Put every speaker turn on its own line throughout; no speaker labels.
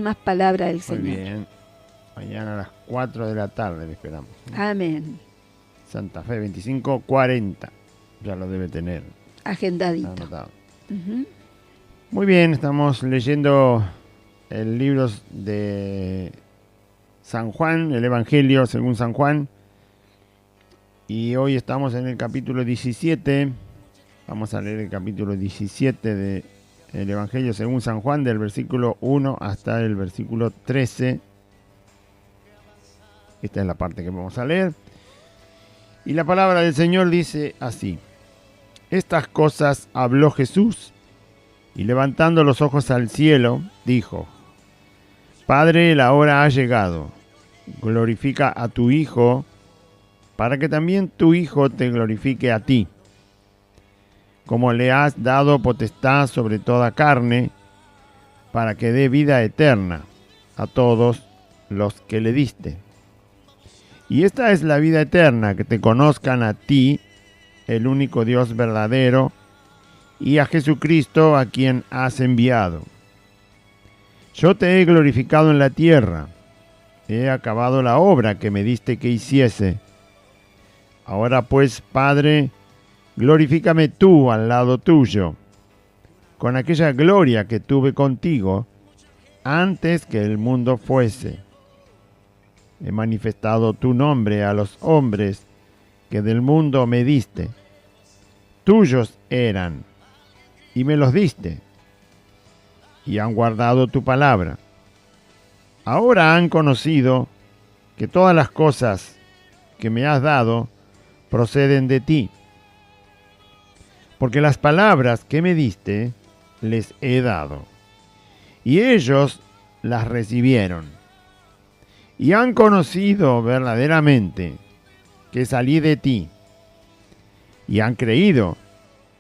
más palabra del
Muy
Señor.
bien. Mañana a las 4 de la tarde le esperamos.
Amén.
Santa Fe 2540. Ya lo debe tener
Agendadito.
anotado.
Ujú.
Muy bien, estamos leyendo el libro de San Juan, el Evangelio según San Juan. Y hoy estamos en el capítulo 17. Vamos a leer el capítulo 17 del Evangelio según San Juan, del versículo 1 hasta el versículo 13. Esta es la parte que vamos a leer. Y la palabra del Señor dice así: Estas cosas habló Jesús, y levantando los ojos al cielo, dijo: Padre, la hora ha llegado. Glorifica a tu Hijo, para que también tu Hijo te glorifique a ti, como le has dado potestad sobre toda carne, para que dé vida eterna a todos los que le diste. Y esta es la vida eterna, que te conozcan a ti, el único Dios verdadero, y a Jesucristo, a quien has enviado. Yo te he glorificado en la tierra, he acabado la obra que me diste que hiciese. Ahora pues, Padre, glorifícame tú al lado tuyo, con aquella gloria que tuve contigo antes que el mundo fuese. He manifestado tu nombre a los hombres que del mundo me diste. Tuyos eran, y me los diste, y han guardado tu palabra. Ahora han conocido que todas las cosas que me has dado proceden de ti, porque las palabras que me diste les he dado, y ellos las recibieron, y han conocido verdaderamente que salí de ti, y han creído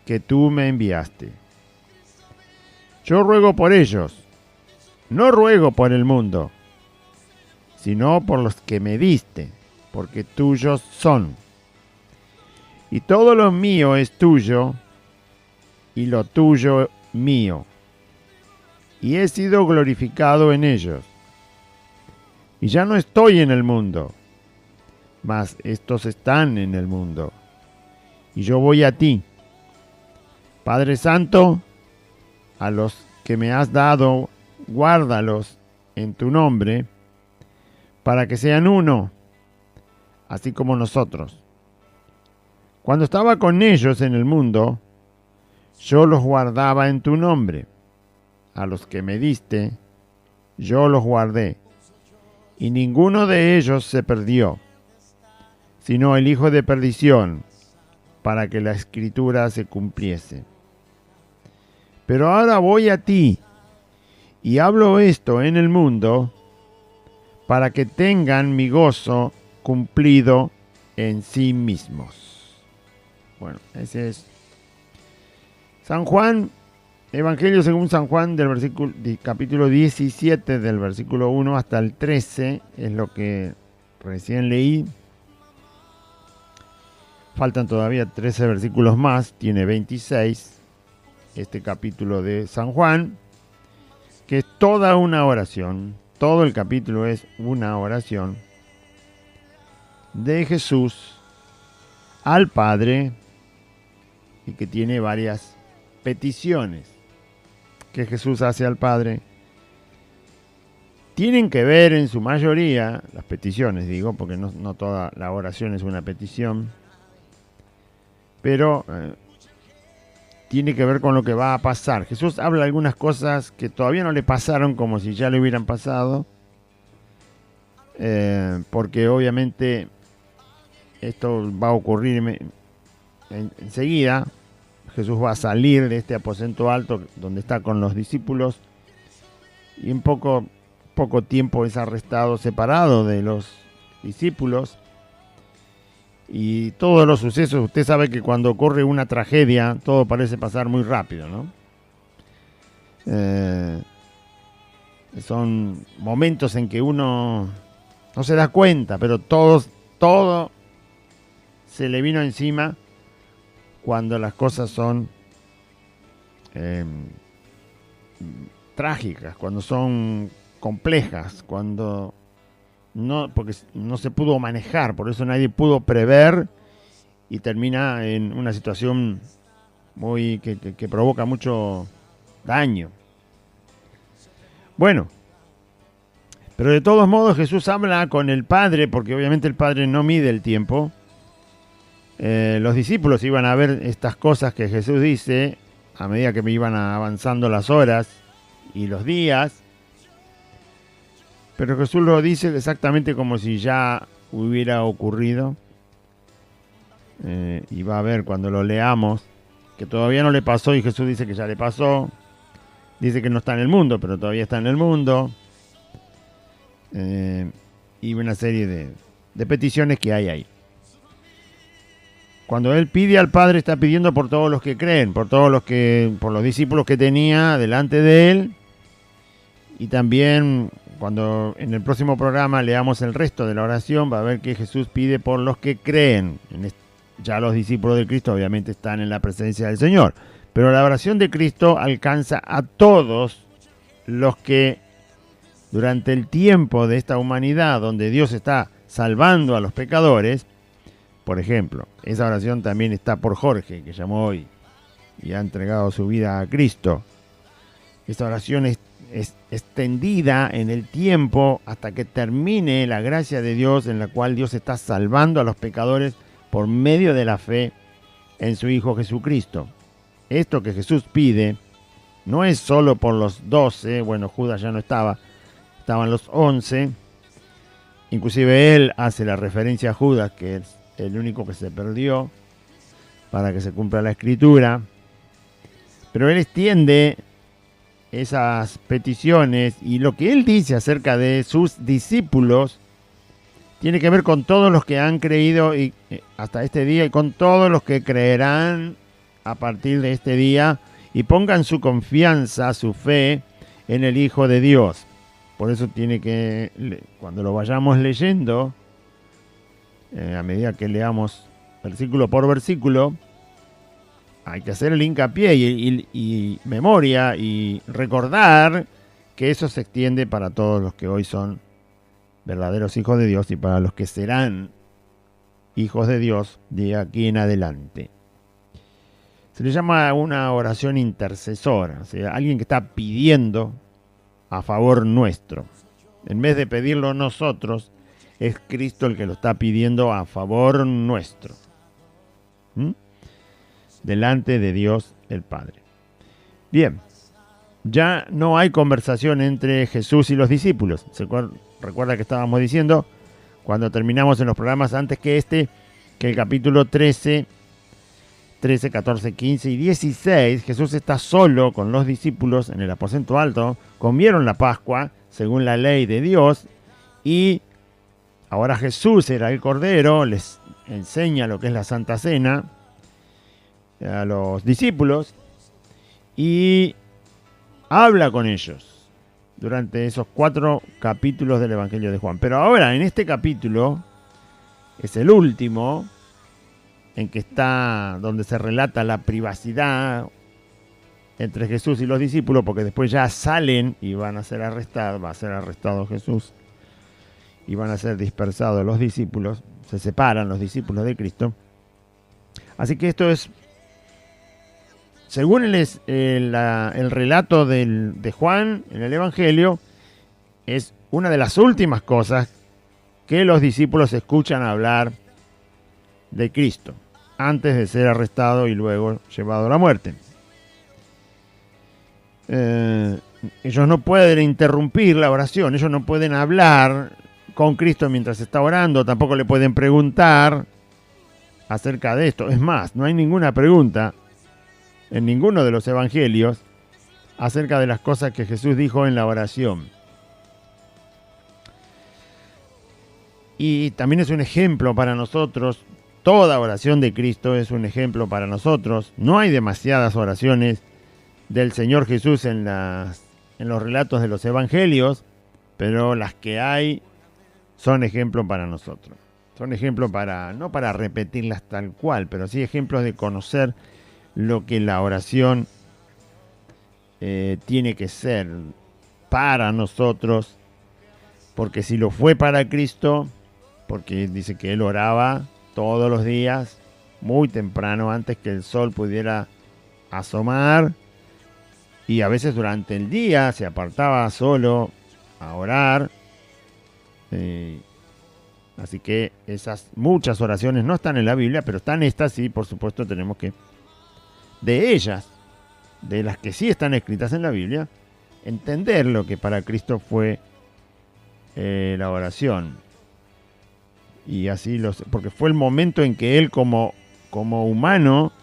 que tú me enviaste. Yo ruego por ellos, no ruego por el mundo, sino por los que me diste, porque tuyos son. Y todo lo mío es tuyo, y lo tuyo mío. Y he sido glorificado en ellos. Y ya no estoy en el mundo, mas estos están en el mundo. Y yo voy a ti. Padre Santo, a los que me has dado, guárdalos en tu nombre, para que sean uno, así como nosotros. Cuando estaba con ellos en el mundo, yo los guardaba en tu nombre. A los que me diste, yo los guardé, y ninguno de ellos se perdió, sino el hijo de perdición, para que la escritura se cumpliese. Pero ahora voy a ti, y hablo esto en el mundo, para que tengan mi gozo cumplido en sí mismos. Bueno, ese es San Juan, Evangelio según San Juan, capítulo 17, del versículo 1 hasta el 13, es lo que recién leí. Faltan todavía 13 versículos más, tiene 26 este capítulo de San Juan, que es toda una oración. Todo el capítulo es una oración de Jesús al Padre, y que tiene varias peticiones que Jesús hace al Padre. Tienen que ver en su mayoría, las peticiones digo, porque no toda la oración es una petición, pero tiene que ver con lo que va a pasar. Jesús habla de algunas cosas que todavía no le pasaron, como si ya le hubieran pasado, porque obviamente esto va a ocurrir enseguida. Jesús va a salir de este aposento alto donde está con los discípulos, y en poco tiempo es arrestado, separado de los discípulos. Y todos los sucesos, usted sabe que cuando ocurre una tragedia, todo parece pasar muy rápido, ¿no? Son momentos en que uno no se da cuenta, pero todo se le vino encima cuando las cosas son trágicas, cuando son complejas, porque no se pudo manejar, por eso nadie pudo prever y termina en una situación que provoca mucho daño. Bueno, pero de todos modos Jesús habla con el Padre, porque obviamente el Padre no mide el tiempo. Los discípulos iban a ver estas cosas que Jesús dice a medida que iban avanzando las horas y los días, pero Jesús lo dice exactamente como si ya hubiera ocurrido. Y va a ver cuando lo leamos que todavía no le pasó y Jesús dice que ya le pasó. Dice que no está en el mundo, pero todavía está en el mundo. Y una serie de peticiones que hay ahí. Cuando él pide al Padre, está pidiendo por todos los que creen, por los discípulos que tenía delante de él. Y también cuando en el próximo programa leamos el resto de la oración, va a ver que Jesús pide por los que creen. Ya los discípulos de Cristo obviamente están en la presencia del Señor. Pero la oración de Cristo alcanza a todos los que durante el tiempo de esta humanidad donde Dios está salvando a los pecadores. Por ejemplo, esa oración también está por Jorge, que llamó hoy y ha entregado su vida a Cristo. Esta oración es extendida en el tiempo hasta que termine la gracia de Dios, en la cual Dios está salvando a los pecadores por medio de la fe en su Hijo Jesucristo. Esto que Jesús pide no es solo por los 12, bueno, Judas ya no estaba, estaban los 11. Inclusive él hace la referencia a Judas, que es el único que se perdió, para que se cumpla la Escritura. Pero él extiende esas peticiones y lo que él dice acerca de sus discípulos tiene que ver con todos los que han creído y hasta este día y con todos los que creerán a partir de este día y pongan su confianza, su fe en el Hijo de Dios. Por eso cuando lo vayamos leyendo, a medida que leamos versículo por versículo, hay que hacer el hincapié y memoria y recordar que eso se extiende para todos los que hoy son verdaderos hijos de Dios y para los que serán hijos de Dios de aquí en adelante. Se le llama una oración intercesora, o sea, alguien que está pidiendo a favor nuestro. En vez de pedirlo nosotros, es Cristo el que lo está pidiendo a favor nuestro. Delante de Dios el Padre. Bien, ya no hay conversación entre Jesús y los discípulos. Recuerda que estábamos diciendo, cuando terminamos en los programas antes que el capítulo 13, 14, 15 y 16, Jesús está solo con los discípulos en el aposento alto, comieron la Pascua según la ley de Dios y ahora Jesús era el Cordero, les enseña lo que es la Santa Cena a los discípulos y habla con ellos durante esos 4 capítulos del Evangelio de Juan. Pero ahora en este capítulo es el último en que está donde se relata la privacidad entre Jesús y los discípulos, porque después ya salen y van a ser arrestados, va a ser arrestado Jesús y van a ser dispersados los discípulos, se separan los discípulos de Cristo. Así que esto es, según el relato de Juan en el Evangelio, es una de las últimas cosas que los discípulos escuchan hablar de Cristo, antes de ser arrestado y luego llevado a la muerte. Ellos no pueden interrumpir la oración, ellos no pueden hablar con Cristo mientras está orando, tampoco le pueden preguntar acerca de esto. Es más, no hay ninguna pregunta en ninguno de los evangelios acerca de las cosas que Jesús dijo en la oración. Y también es un ejemplo para nosotros, toda oración de Cristo es un ejemplo para nosotros. No hay demasiadas oraciones del Señor Jesús en los relatos de los evangelios, pero las que hay son ejemplos para nosotros. Son ejemplos no para repetirlas tal cual, pero sí ejemplos de conocer lo que la oración tiene que ser para nosotros, porque si lo fue para Cristo, porque dice que Él oraba todos los días, muy temprano, antes que el sol pudiera asomar, y a veces durante el día se apartaba solo a orar. Así que esas muchas oraciones no están en la Biblia, pero están estas, sí, por supuesto tenemos que, de ellas, de las que sí están escritas en la Biblia, entender lo que para Cristo fue la oración. Y así porque fue el momento en que Él como humano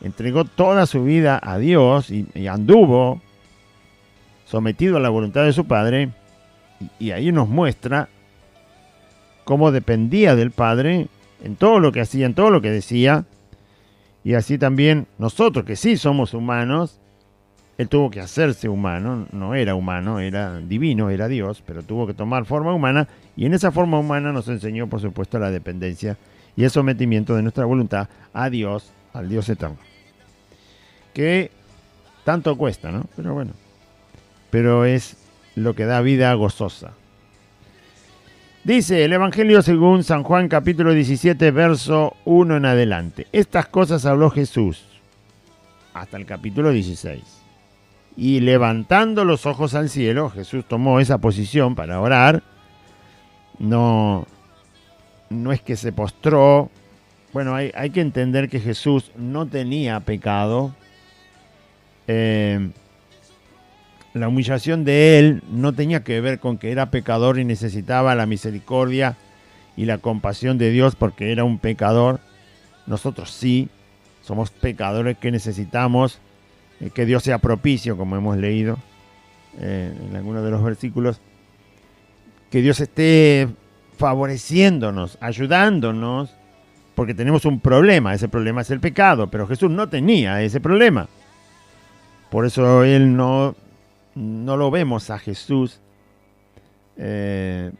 entregó toda su vida a Dios y anduvo sometido a la voluntad de su Padre, y ahí nos muestra cómo dependía del Padre en todo lo que hacía, en todo lo que decía. Y así también nosotros, que sí somos humanos, Él tuvo que hacerse humano, no era humano, era divino, era Dios, pero tuvo que tomar forma humana, y en esa forma humana nos enseñó, por supuesto, la dependencia y el sometimiento de nuestra voluntad a Dios, al Dios eterno. Que tanto cuesta, ¿no? Pero bueno, pero es lo que da vida gozosa. Dice el Evangelio según San Juan, capítulo 17, verso 1 en adelante. Estas cosas habló Jesús hasta el capítulo 16. Y levantando los ojos al cielo, Jesús tomó esa posición para orar. No es que se postró. Bueno, hay que entender que Jesús no tenía pecado. La humillación de Él no tenía que ver con que era pecador y necesitaba la misericordia y la compasión de Dios porque era un pecador. Nosotros sí, somos pecadores que necesitamos que Dios sea propicio, como hemos leído en algunos de los versículos. Que Dios esté favoreciéndonos, ayudándonos, porque tenemos un problema. Ese problema es el pecado, pero Jesús no tenía ese problema. Por eso Él no lo vemos a Jesús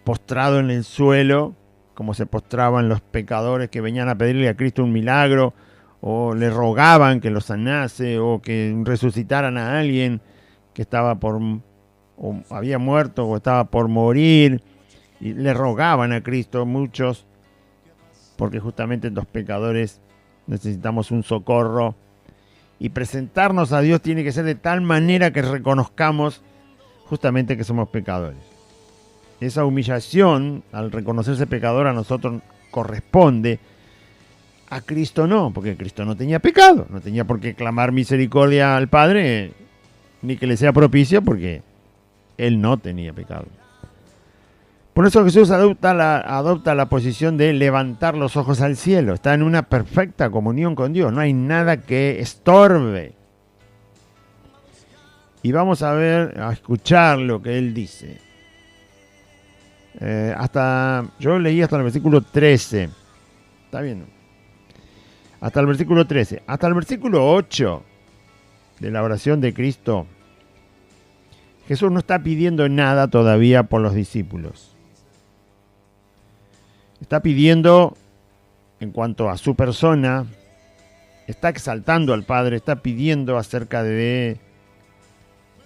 postrado en el suelo, como se postraban los pecadores que venían a pedirle a Cristo un milagro, o le rogaban que lo sanase, o que resucitaran a alguien que estaba o había muerto o estaba por morir, y le rogaban a Cristo muchos, porque justamente los pecadores necesitamos un socorro. Y presentarnos a Dios tiene que ser de tal manera que reconozcamos justamente que somos pecadores. Esa humillación, al reconocerse pecador, a nosotros corresponde. A Cristo no, porque Cristo no tenía pecado. No tenía por qué clamar misericordia al Padre, ni que le sea propicio, porque Él no tenía pecado. Por eso Jesús adopta la posición de levantar los ojos al cielo. Está en una perfecta comunión con Dios. No hay nada que estorbe. Y vamos a escuchar lo que Él dice. Yo leí hasta el versículo 13. ¿Está bien? Hasta el versículo 13. Hasta el versículo 8 de la oración de Cristo, Jesús no está pidiendo nada todavía por los discípulos. Está pidiendo en cuanto a su persona, está exaltando al Padre, está pidiendo acerca de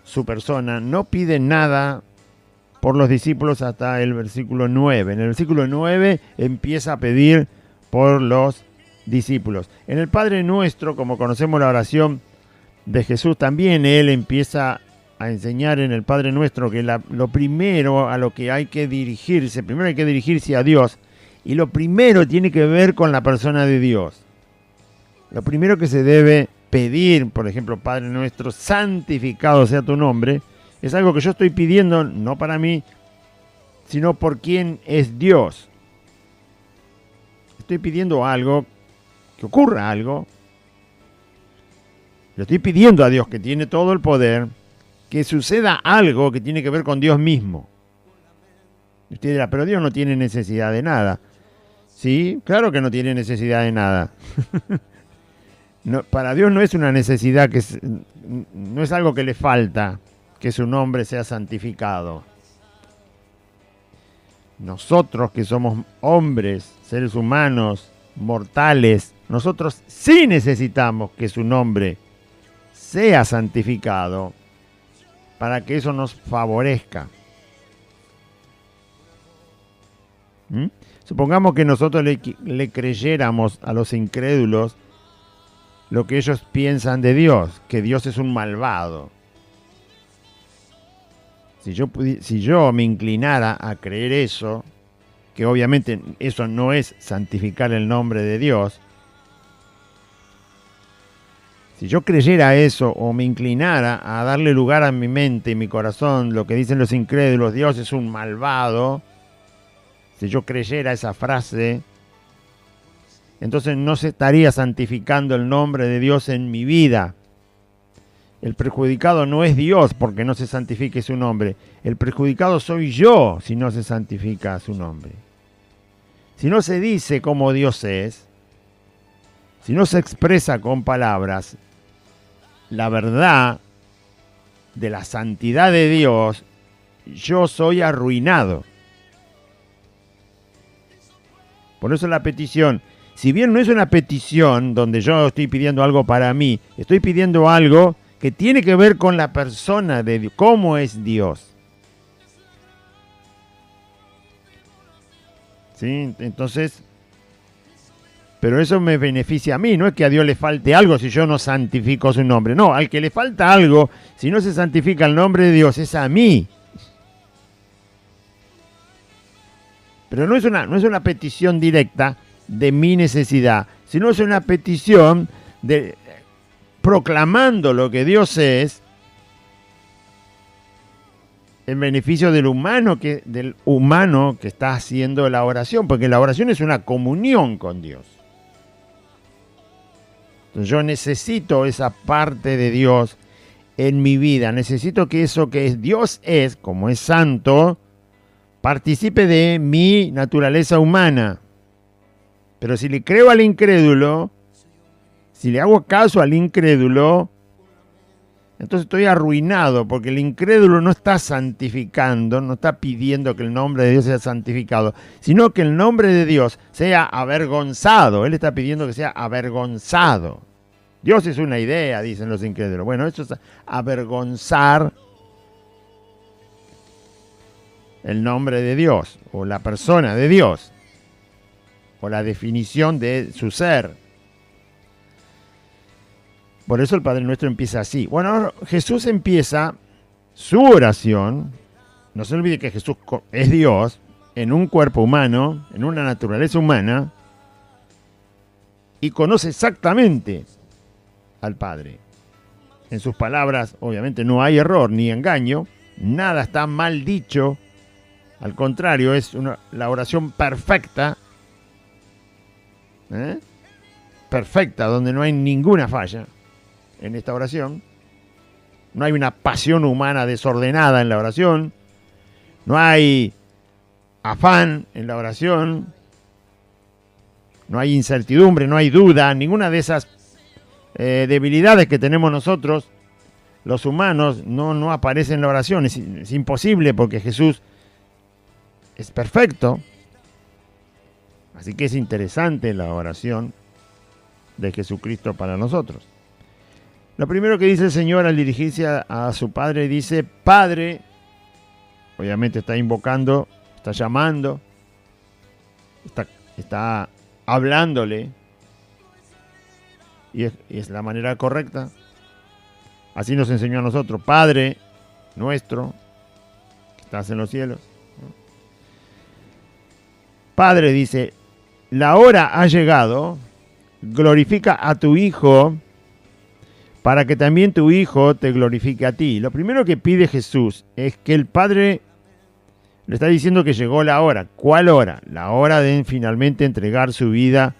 su persona. No pide nada por los discípulos hasta el versículo 9. En el versículo 9 empieza a pedir por los discípulos. En el Padre Nuestro, como conocemos la oración de Jesús, también Él empieza a enseñar en el Padre Nuestro que lo primero a lo que hay que dirigirse, primero hay que dirigirse a Dios. Y lo primero tiene que ver con la persona de Dios. Lo primero que se debe pedir, por ejemplo, Padre Nuestro, santificado sea tu nombre, es algo que yo estoy pidiendo no para mí, sino por quién es Dios. Estoy pidiendo algo, que ocurra algo. Le estoy pidiendo a Dios, que tiene todo el poder, que suceda algo que tiene que ver con Dios mismo. Y usted dirá, pero Dios no tiene necesidad de nada. Sí, claro que no tiene necesidad de nada. No, para Dios no es una necesidad, no es algo que le falta, que su nombre sea santificado. Nosotros que somos hombres, seres humanos, mortales, nosotros sí necesitamos que su nombre sea santificado. para que eso nos favorezca. ¿Mm? Supongamos que nosotros le creyéramos a los incrédulos lo que ellos piensan de Dios, que Dios es un malvado. Si yo me inclinara a creer eso, que obviamente eso no es santificar el nombre de Dios, si yo creyera eso o me inclinara a darle lugar a mi mente y mi corazón, lo que dicen los incrédulos, Dios es un malvado, si yo creyera esa frase, entonces no se estaría santificando el nombre de Dios en mi vida. El perjudicado no es Dios porque no se santifique su nombre. El perjudicado soy yo si no se santifica su nombre. Si no se dice cómo Dios es, si no se expresa con palabras la verdad de la santidad de Dios, yo soy arruinado. Por eso la petición, si bien no es una petición donde yo estoy pidiendo algo para mí, estoy pidiendo algo que tiene que ver con la persona de Dios, cómo es Dios. ¿Sí? Entonces, pero eso me beneficia a mí, no es que a Dios le falte algo si yo no santifico su nombre. No, al que le falta algo, si no se santifica el nombre de Dios, es a mí. Pero no es una petición directa de mi necesidad, sino es una petición de proclamando lo que Dios es en beneficio del humano que está haciendo la oración, porque la oración es una comunión con Dios. Entonces yo necesito esa parte de Dios en mi vida, necesito que eso que Dios es, como es santo, participe de mi naturaleza humana. Pero si le creo al incrédulo, si le hago caso al incrédulo, entonces estoy arruinado, porque el incrédulo no está santificando, no está pidiendo que el nombre de Dios sea santificado, sino que el nombre de Dios sea avergonzado. Él está pidiendo que sea avergonzado. Dios es una idea, dicen los incrédulos. Bueno, eso es avergonzar el nombre de Dios, o la persona de Dios, o la definición de su ser. Por eso el Padre Nuestro empieza así. Bueno, Jesús empieza su oración. No se olvide que Jesús es Dios en un cuerpo humano, en una naturaleza humana, y conoce exactamente al Padre. En sus palabras, obviamente, no hay error ni engaño, nada está mal dicho. Al contrario, es la oración perfecta, perfecta, donde no hay ninguna falla en esta oración. No hay una pasión humana desordenada en la oración. No hay afán en la oración. No hay incertidumbre, no hay duda. Ninguna de esas debilidades que tenemos nosotros, los humanos, no aparece en la oración. Es imposible porque Jesús es perfecto. Así que es interesante la oración de Jesucristo para nosotros. Lo primero que dice el Señor al dirigirse a su Padre, dice, Padre, obviamente está invocando, está llamando, está hablándole, y es la manera correcta. Así nos enseñó a nosotros, Padre nuestro, que estás en los cielos. Padre, dice, la hora ha llegado, glorifica a tu Hijo, para que también tu Hijo te glorifique a ti. Lo primero que pide Jesús es que el Padre le está diciendo que llegó la hora. ¿Cuál hora? La hora de finalmente entregar su vida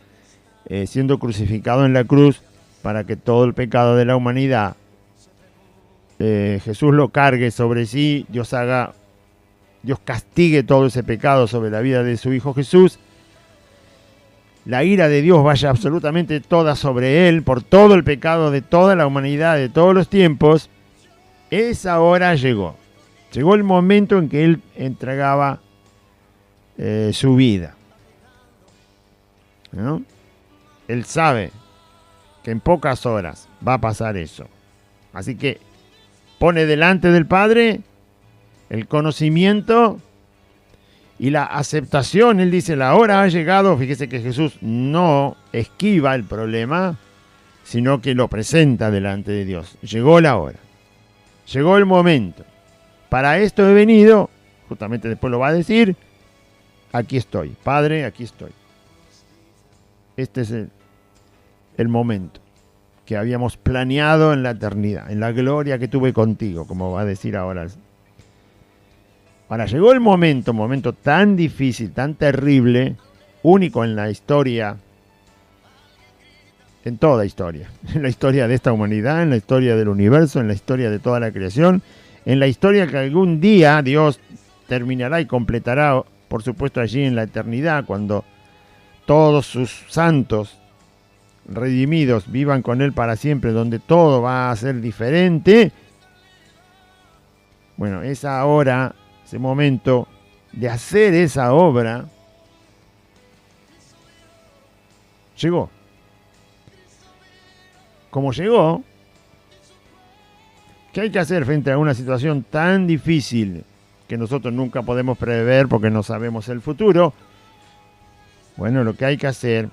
siendo crucificado en la cruz para que todo el pecado de la humanidad Jesús lo cargue sobre sí, Dios castigue todo ese pecado sobre la vida de su Hijo Jesús. La ira de Dios vaya absolutamente toda sobre él por todo el pecado de toda la humanidad, de todos los tiempos. Esa hora llegó. Llegó el momento en que él entregaba su vida. ¿No? Él sabe que en pocas horas va a pasar eso. Así que pone delante del Padre el conocimiento y la aceptación. Él dice, la hora ha llegado. Fíjese que Jesús no esquiva el problema, sino que lo presenta delante de Dios. Llegó la hora. Llegó el momento. Para esto he venido, justamente después lo va a decir, aquí estoy. Padre, aquí estoy. Este es el momento que habíamos planeado en la eternidad, en la gloria que tuve contigo, como va a decir ahora. Ahora llegó el momento tan difícil, tan terrible, único en la historia, en toda historia, en la historia de esta humanidad, en la historia del universo, en la historia de toda la creación, en la historia que algún día Dios terminará y completará, por supuesto allí en la eternidad, cuando todos sus santos redimidos vivan con Él para siempre, donde todo va a ser diferente. Bueno, esa hora, ese momento de hacer esa obra, llegó. Como llegó, ¿qué hay que hacer frente a una situación tan difícil que nosotros nunca podemos prever porque no sabemos el futuro? Bueno, lo que hay que hacer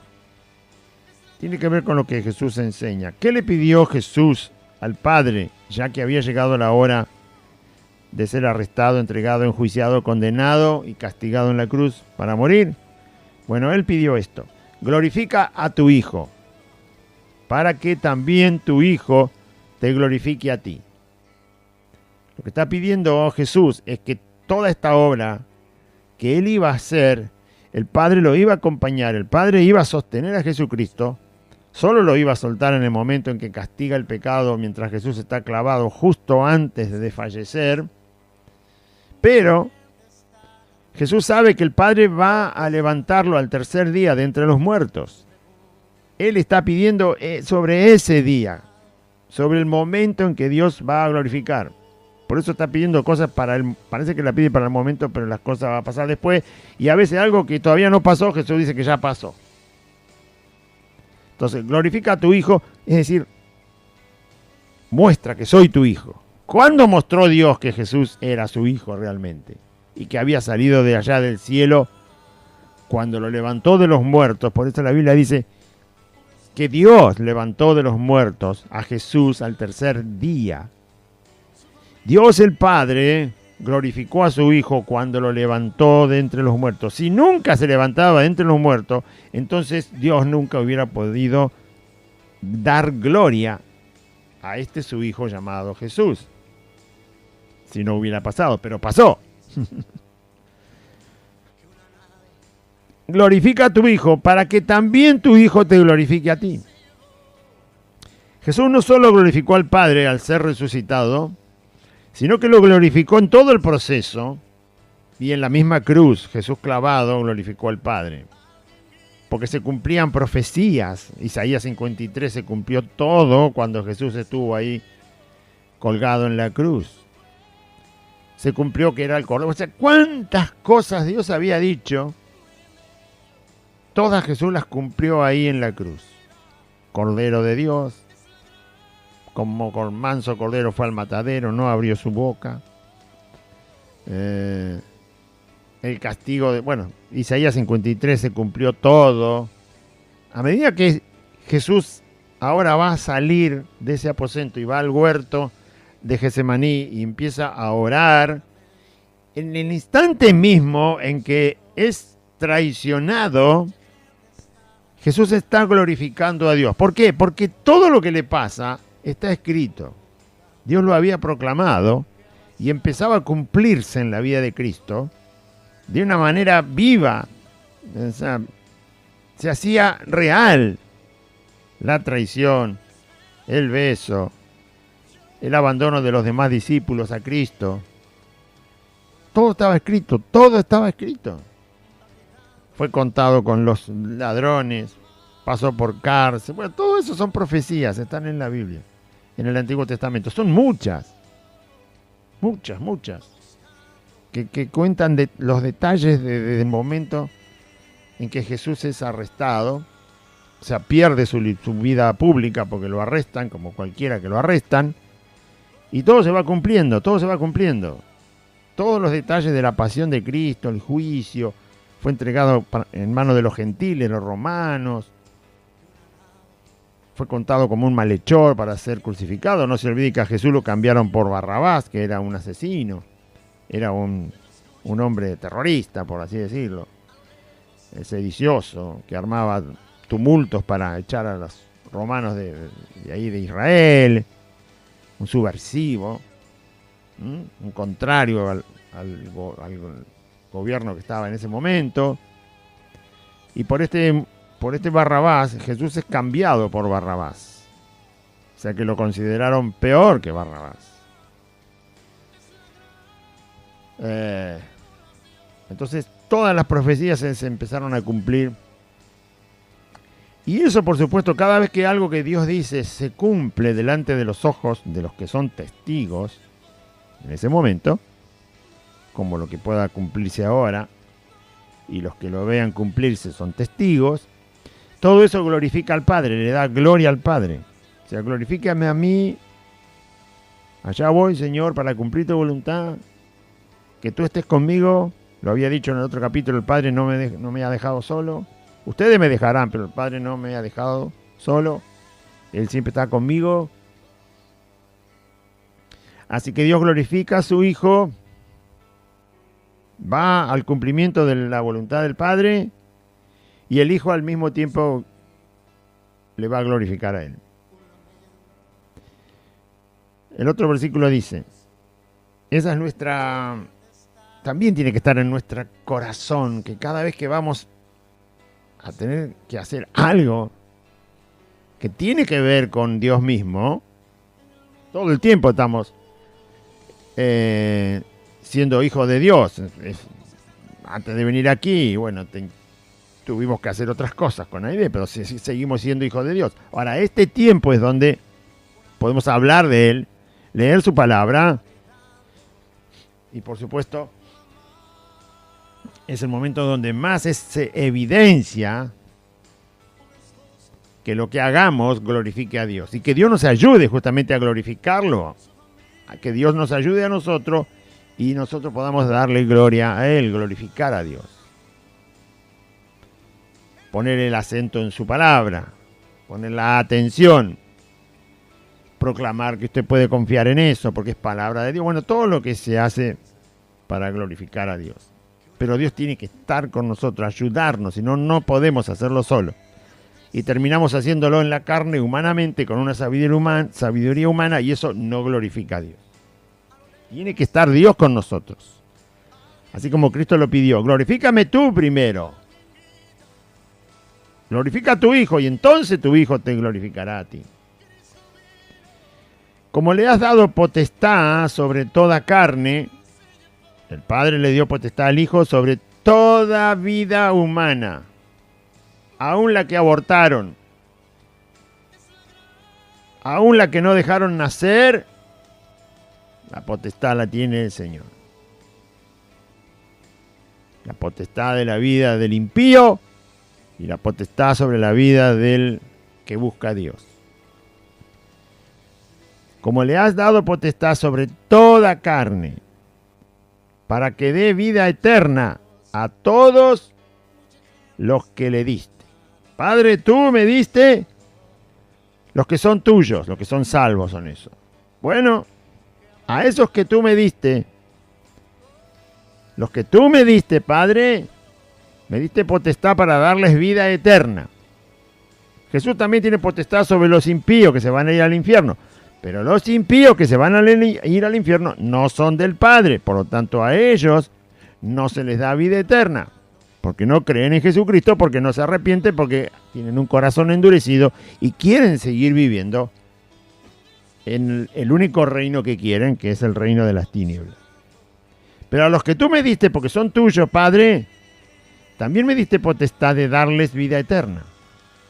tiene que ver con lo que Jesús enseña. ¿Qué le pidió Jesús al Padre, ya que había llegado la hora de ser arrestado, entregado, enjuiciado, condenado y castigado en la cruz para morir? Bueno, Él pidió esto: glorifica a tu Hijo, para que también tu Hijo te glorifique a ti. Lo que está pidiendo Jesús es que toda esta obra que Él iba a hacer, el Padre lo iba a acompañar, el Padre iba a sostener a Jesucristo, solo lo iba a soltar en el momento en que castiga el pecado mientras Jesús está clavado justo antes de fallecer. Pero Jesús sabe que el Padre va a levantarlo al tercer día de entre los muertos. Él está pidiendo sobre ese día, sobre el momento en que Dios va a glorificar. Por eso está pidiendo cosas parece que la pide para el momento, pero las cosas van a pasar después. Y a veces algo que todavía no pasó, Jesús dice que ya pasó. Entonces, glorifica a tu Hijo, es decir, muestra que soy tu Hijo. ¿Cuándo mostró Dios que Jesús era su Hijo realmente? Y que había salido de allá del cielo cuando lo levantó de los muertos. Por eso la Biblia dice que Dios levantó de los muertos a Jesús al tercer día. Dios el Padre glorificó a su Hijo cuando lo levantó de entre los muertos. Si nunca se levantaba de entre los muertos, entonces Dios nunca hubiera podido dar gloria a este su Hijo llamado Jesús. Si no hubiera pasado, pero pasó. Glorifica a tu Hijo para que también tu Hijo te glorifique a ti. Jesús no solo glorificó al Padre al ser resucitado, sino que lo glorificó en todo el proceso, y en la misma cruz, Jesús clavado, glorificó al Padre. Porque se cumplían profecías. Isaías 53 se cumplió todo cuando Jesús estuvo ahí colgado en la cruz. Se cumplió que era el Cordero. O sea, cuántas cosas Dios había dicho, todas Jesús las cumplió ahí en la cruz. Cordero de Dios, como con manso cordero fue al matadero, no abrió su boca. El castigo Isaías 53 se cumplió todo. A medida que Jesús ahora va a salir de ese aposento y va al huerto de Getsemaní y empieza a orar, en el instante mismo en que es traicionado, Jesús está glorificando a Dios. ¿Por qué? Porque todo lo que le pasa está escrito. Dios lo había proclamado y empezaba a cumplirse en la vida de Cristo de una manera viva. O sea, se hacía real la traición, el beso, el abandono de los demás discípulos a Cristo. Todo estaba escrito, todo estaba escrito. Fue contado con los ladrones, pasó por cárcel. Bueno, todo eso son profecías, están en la Biblia, en el Antiguo Testamento. Son muchas, que cuentan de los detalles del momento en que Jesús es arrestado. O sea, pierde su vida pública porque lo arrestan, como cualquiera que lo arrestan. Y todo se va cumpliendo, todo se va cumpliendo. Todos los detalles de la pasión de Cristo, el juicio, fue entregado en manos de los gentiles, los romanos. Fue contado como un malhechor para ser crucificado. No se olvide que a Jesús lo cambiaron por Barrabás, que era un asesino. Era un hombre terrorista, por así decirlo. Sedicioso, que armaba tumultos para echar a los romanos de ahí de Israel. Un subversivo. Un contrario al gobierno que estaba en ese momento. Y por este Barrabás, Jesús es cambiado por Barrabás. O sea que lo consideraron peor que Barrabás. Entonces todas las profecías se empezaron a cumplir. Y eso, por supuesto, cada vez que algo que Dios dice se cumple delante de los ojos de los que son testigos en ese momento, como lo que pueda cumplirse ahora, y los que lo vean cumplirse son testigos, todo eso glorifica al Padre, le da gloria al Padre. O sea, glorifícame a mí, allá voy, Señor, para cumplir tu voluntad, que tú estés conmigo. Lo había dicho en el otro capítulo, el Padre no me ha dejado solo. Ustedes me dejarán, pero el Padre no me ha dejado solo. Él siempre está conmigo. Así que Dios glorifica a su Hijo, va al cumplimiento de la voluntad del Padre, y el Hijo al mismo tiempo le va a glorificar a Él. El otro versículo dice, esa es nuestra, también tiene que estar en nuestro corazón, que cada vez que vamos a tener que hacer algo que tiene que ver con Dios mismo, todo el tiempo estamos siendo hijos de Dios. Antes de venir aquí, bueno, tuvimos que hacer otras cosas con Aide, pero seguimos siendo hijos de Dios. Ahora, este tiempo es donde podemos hablar de Él, leer su palabra, y por supuesto es el momento donde más se evidencia que lo que hagamos glorifique a Dios, y que Dios nos ayude justamente a glorificarlo, a que Dios nos ayude a nosotros y nosotros podamos darle gloria a Él, glorificar a Dios. Poner el acento en su palabra, poner la atención, proclamar que usted puede confiar en eso porque es palabra de Dios. Bueno, todo lo que se hace para glorificar a Dios. Pero Dios tiene que estar con nosotros, ayudarnos, si no, no podemos hacerlo solo. Y terminamos haciéndolo en la carne, humanamente, con una sabiduría humana, y eso no glorifica a Dios. Tiene que estar Dios con nosotros. Así como Cristo lo pidió, glorifícame tú primero. Glorifica a tu Hijo y entonces tu Hijo te glorificará a ti. Como le has dado potestad sobre toda carne, el Padre le dio potestad al Hijo sobre toda vida humana, aún la que abortaron, aún la que no dejaron nacer, la potestad la tiene el Señor. La potestad de la vida del impío y la potestad sobre la vida del que busca a Dios. Como le has dado potestad sobre toda carne, para que dé vida eterna a todos los que le diste. Padre, tú me diste los que son tuyos, los que son salvos son esos. Bueno, a esos que tú me diste, los que tú me diste, Padre, me diste potestad para darles vida eterna. Jesús también tiene potestad sobre los impíos que se van a ir al infierno. Pero los impíos que se van a ir al infierno no son del Padre. Por lo tanto, a ellos no se les da vida eterna. Porque no creen en Jesucristo, porque no se arrepienten, porque tienen un corazón endurecido y quieren seguir viviendo en el único reino que quieren, que es el reino de las tinieblas. Pero a los que tú me diste, porque son tuyos, Padre, también me diste potestad de darles vida eterna.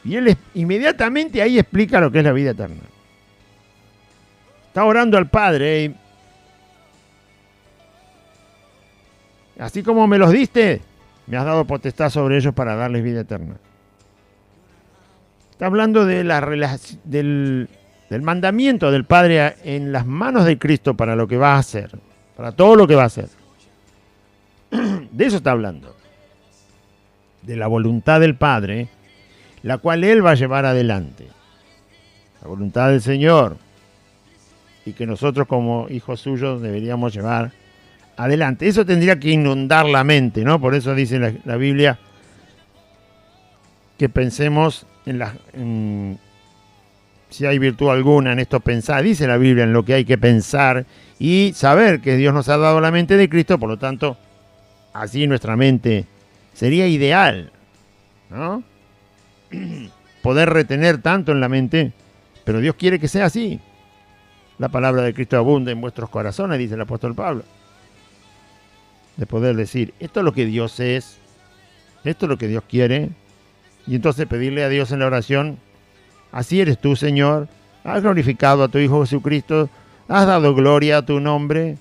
Y él inmediatamente ahí explica lo que es la vida eterna. Está orando al Padre. Así como me los diste, me has dado potestad sobre ellos para darles vida eterna. Está hablando de la del mandamiento del Padre en las manos de Cristo para lo que va a hacer, para todo lo que va a hacer. De eso está hablando. De la voluntad del Padre, la cual Él va a llevar adelante. La voluntad del Señor. Y que nosotros como hijos suyos deberíamos llevar adelante. Eso tendría que inundar la mente, ¿no? Por eso dice la Biblia que pensemos si hay virtud alguna en esto pensar. Dice la Biblia en lo que hay que pensar y saber que Dios nos ha dado la mente de Cristo, por lo tanto, así nuestra mente sería ideal, ¿no? Poder retener tanto en la mente, pero Dios quiere que sea así. La palabra de Cristo abunda en vuestros corazones, dice el apóstol Pablo. De poder decir, esto es lo que Dios es, esto es lo que Dios quiere, y entonces pedirle a Dios en la oración, así eres tú, Señor, has glorificado a tu Hijo Jesucristo, has dado gloria a tu nombre,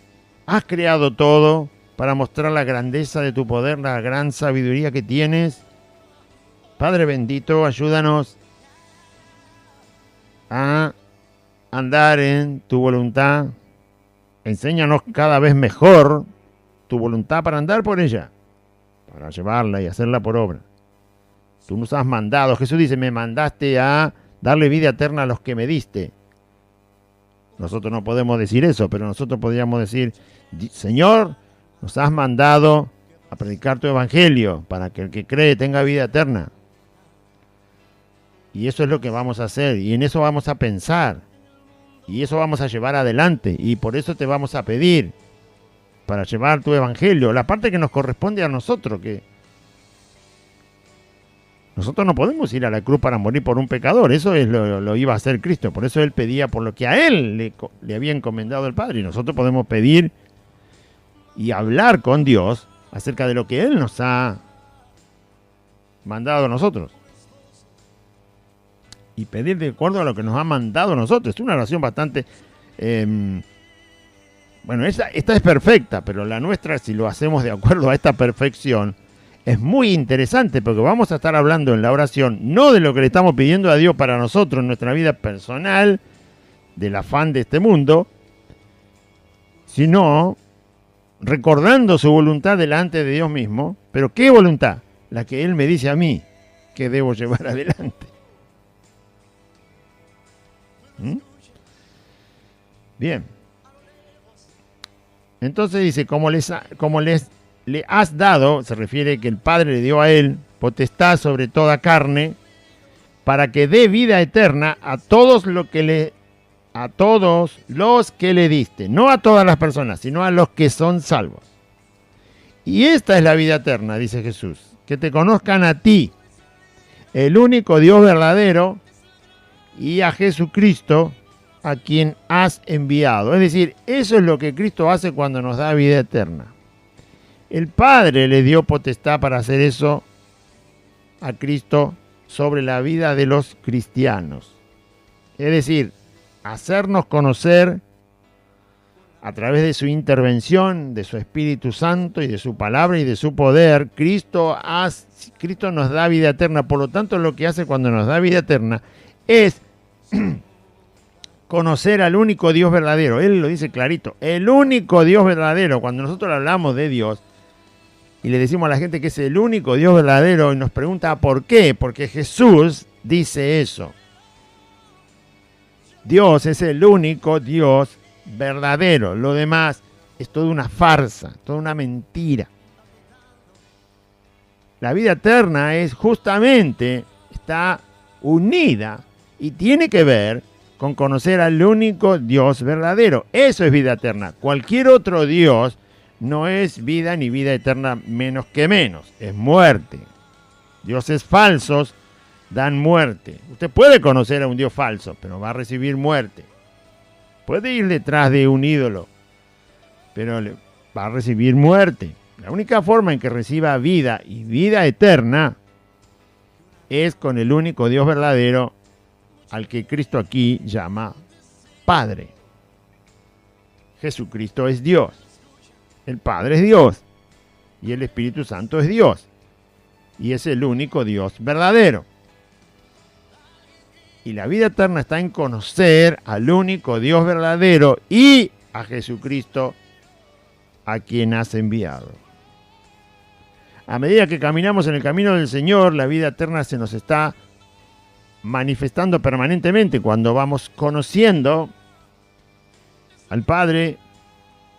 has creado todo para mostrar la grandeza de tu poder, la gran sabiduría que tienes. Padre bendito, ayúdanos a andar en tu voluntad. Enséñanos cada vez mejor tu voluntad para andar por ella, para llevarla y hacerla por obra. Tú nos has mandado, Jesús dice, me mandaste a darle vida eterna a los que me diste. Nosotros no podemos decir eso, pero nosotros podríamos decir, Señor, nos has mandado a predicar tu evangelio para que el que cree tenga vida eterna. Y eso es lo que vamos a hacer, y en eso vamos a pensar, y eso vamos a llevar adelante, y por eso te vamos a pedir, para llevar tu evangelio, la parte que nos corresponde a nosotros, que nosotros no podemos ir a la cruz para morir por un pecador, eso es lo iba a hacer Cristo, por eso Él pedía por lo que a Él le había encomendado el Padre, y nosotros podemos pedir y hablar con Dios acerca de lo que Él nos ha mandado a nosotros. Y pedir de acuerdo a lo que nos ha mandado a nosotros. Es una oración bastante... bueno, esta es perfecta, pero la nuestra, si lo hacemos de acuerdo a esta perfección, es muy interesante porque vamos a estar hablando en la oración no de lo que le estamos pidiendo a Dios para nosotros en nuestra vida personal, del afán de este mundo, sino recordando su voluntad delante de Dios mismo. Pero ¿qué voluntad? La que Él me dice a mí que debo llevar adelante. Bien. Entonces dice, como le has dado, se refiere que el Padre le dio a Él potestad sobre toda carne, para que dé vida eterna a todos los que le diste, no a todas las personas, sino a los que son salvos. Y esta es la vida eterna, dice Jesús, que te conozcan a ti, el único Dios verdadero, y a Jesucristo, a quien has enviado. Es decir, eso es lo que Cristo hace cuando nos da vida eterna. El Padre le dio potestad para hacer eso a Cristo sobre la vida de los cristianos. Es decir, hacernos conocer a través de su intervención, de su Espíritu Santo y de su palabra y de su poder. Cristo nos da vida eterna. Por lo tanto, lo que hace cuando nos da vida eterna es conocer al único Dios verdadero. Él lo dice clarito, el único Dios verdadero. Cuando nosotros hablamos de Dios y le decimos a la gente que es el único Dios verdadero y nos pregunta ¿por qué? Porque Jesús dice eso. Dios es el único Dios verdadero. Lo demás es toda una farsa, toda una mentira. La vida eterna es justamente, está unida y tiene que ver con conocer al único Dios verdadero. Eso es vida eterna. Cualquier otro Dios no es vida ni vida eterna menos que menos. Es muerte. Dioses falsos dan muerte. Usted puede conocer a un Dios falso, pero va a recibir muerte. Puede ir detrás de un ídolo, pero va a recibir muerte. La única forma en que reciba vida y vida eterna es con el único Dios verdadero, al que Cristo aquí llama Padre. Jesucristo es Dios. El Padre es Dios. Y el Espíritu Santo es Dios. Y es el único Dios verdadero. Y la vida eterna está en conocer al único Dios verdadero y a Jesucristo, a quien has enviado. A medida que caminamos en el camino del Señor, la vida eterna se nos está manifestando permanentemente cuando vamos conociendo al Padre,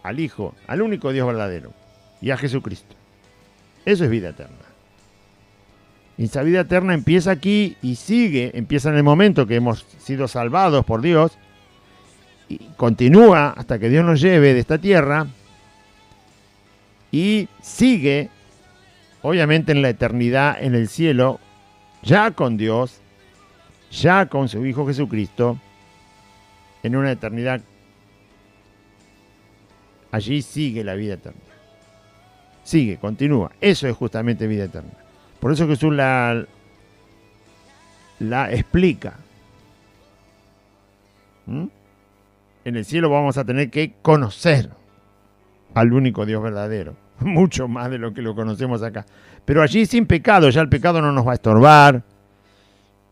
al Hijo, al único Dios verdadero y a Jesucristo. Eso es vida eterna. Y esa vida eterna empieza aquí y empieza en el momento que hemos sido salvados por Dios y continúa hasta que Dios nos lleve de esta tierra y sigue, obviamente, en la eternidad en el cielo, ya con Dios, ya con su Hijo Jesucristo, en una eternidad. Allí sigue la vida eterna. Sigue, continúa. Eso es justamente vida eterna. Por eso Jesús la explica. En el cielo vamos a tener que conocer al único Dios verdadero. Mucho más de lo que lo conocemos acá. Pero allí sin pecado. Ya el pecado no nos va a estorbar.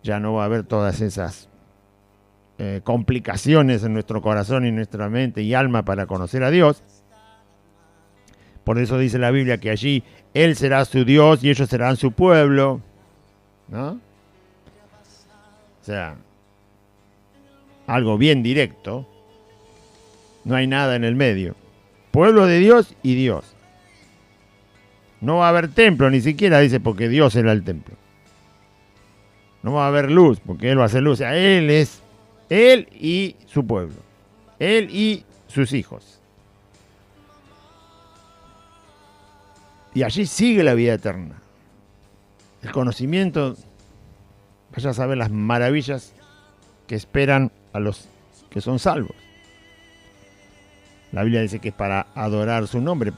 Ya no va a haber todas esas complicaciones en nuestro corazón y nuestra mente y alma para conocer a Dios. Por eso dice la Biblia que allí Él será su Dios y ellos serán su pueblo, ¿no? O sea, algo bien directo. No hay nada en el medio. Pueblo de Dios y Dios. No va a haber templo, ni siquiera dice porque Dios era el templo. No va a haber luz, porque Él va a hacer luz. O sea, Él es Él y su pueblo. Él y sus hijos. Y allí sigue la vida eterna. El conocimiento, vaya a saber las maravillas que esperan a los que son salvos. La Biblia dice que es para adorar su nombre,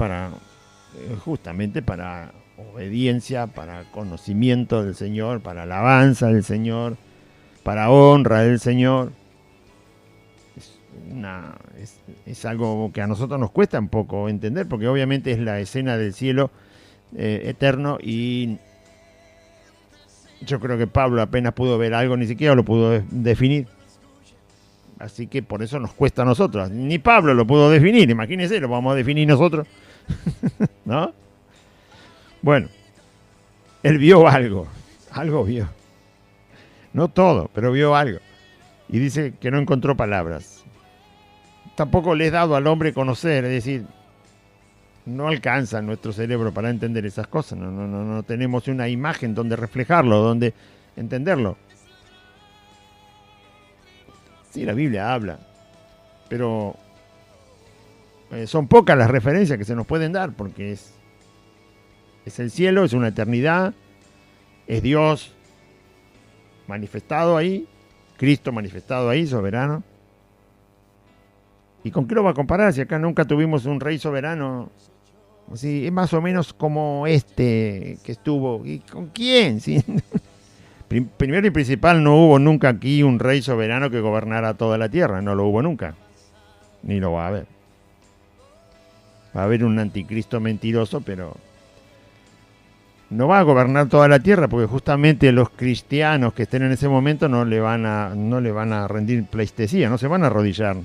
justamente para obediencia, para conocimiento del Señor, para alabanza del Señor, para honra del Señor. Es algo que a nosotros nos cuesta un poco entender, porque obviamente es la escena del cielo eterno y yo creo que Pablo apenas pudo ver algo, ni siquiera lo pudo definir. Así que por eso nos cuesta a nosotros. Ni Pablo lo pudo definir, imagínense, lo vamos a definir nosotros. ¿No? Bueno, él vio algo vio. No todo, pero vio algo. Y dice que no encontró palabras. Tampoco le es dado al hombre conocer, es decir, no alcanza nuestro cerebro para entender esas cosas. No tenemos una imagen donde reflejarlo, donde entenderlo. Sí, la Biblia habla, pero son pocas las referencias que se nos pueden dar, porque es el cielo, es una eternidad, es Dios manifestado ahí, Cristo manifestado ahí, soberano. ¿Y con qué lo va a comparar si acá nunca tuvimos un rey soberano? Así, es más o menos como este que estuvo. ¿Y con quién? ¿Sí? Primero y principal, no hubo nunca aquí un rey soberano que gobernara toda la tierra. No lo hubo nunca. Ni lo va a haber. Va a haber un anticristo mentiroso, pero no va a gobernar toda la tierra, porque justamente los cristianos que estén en ese momento no le van a rendir pleitesía, no se van a arrodillar.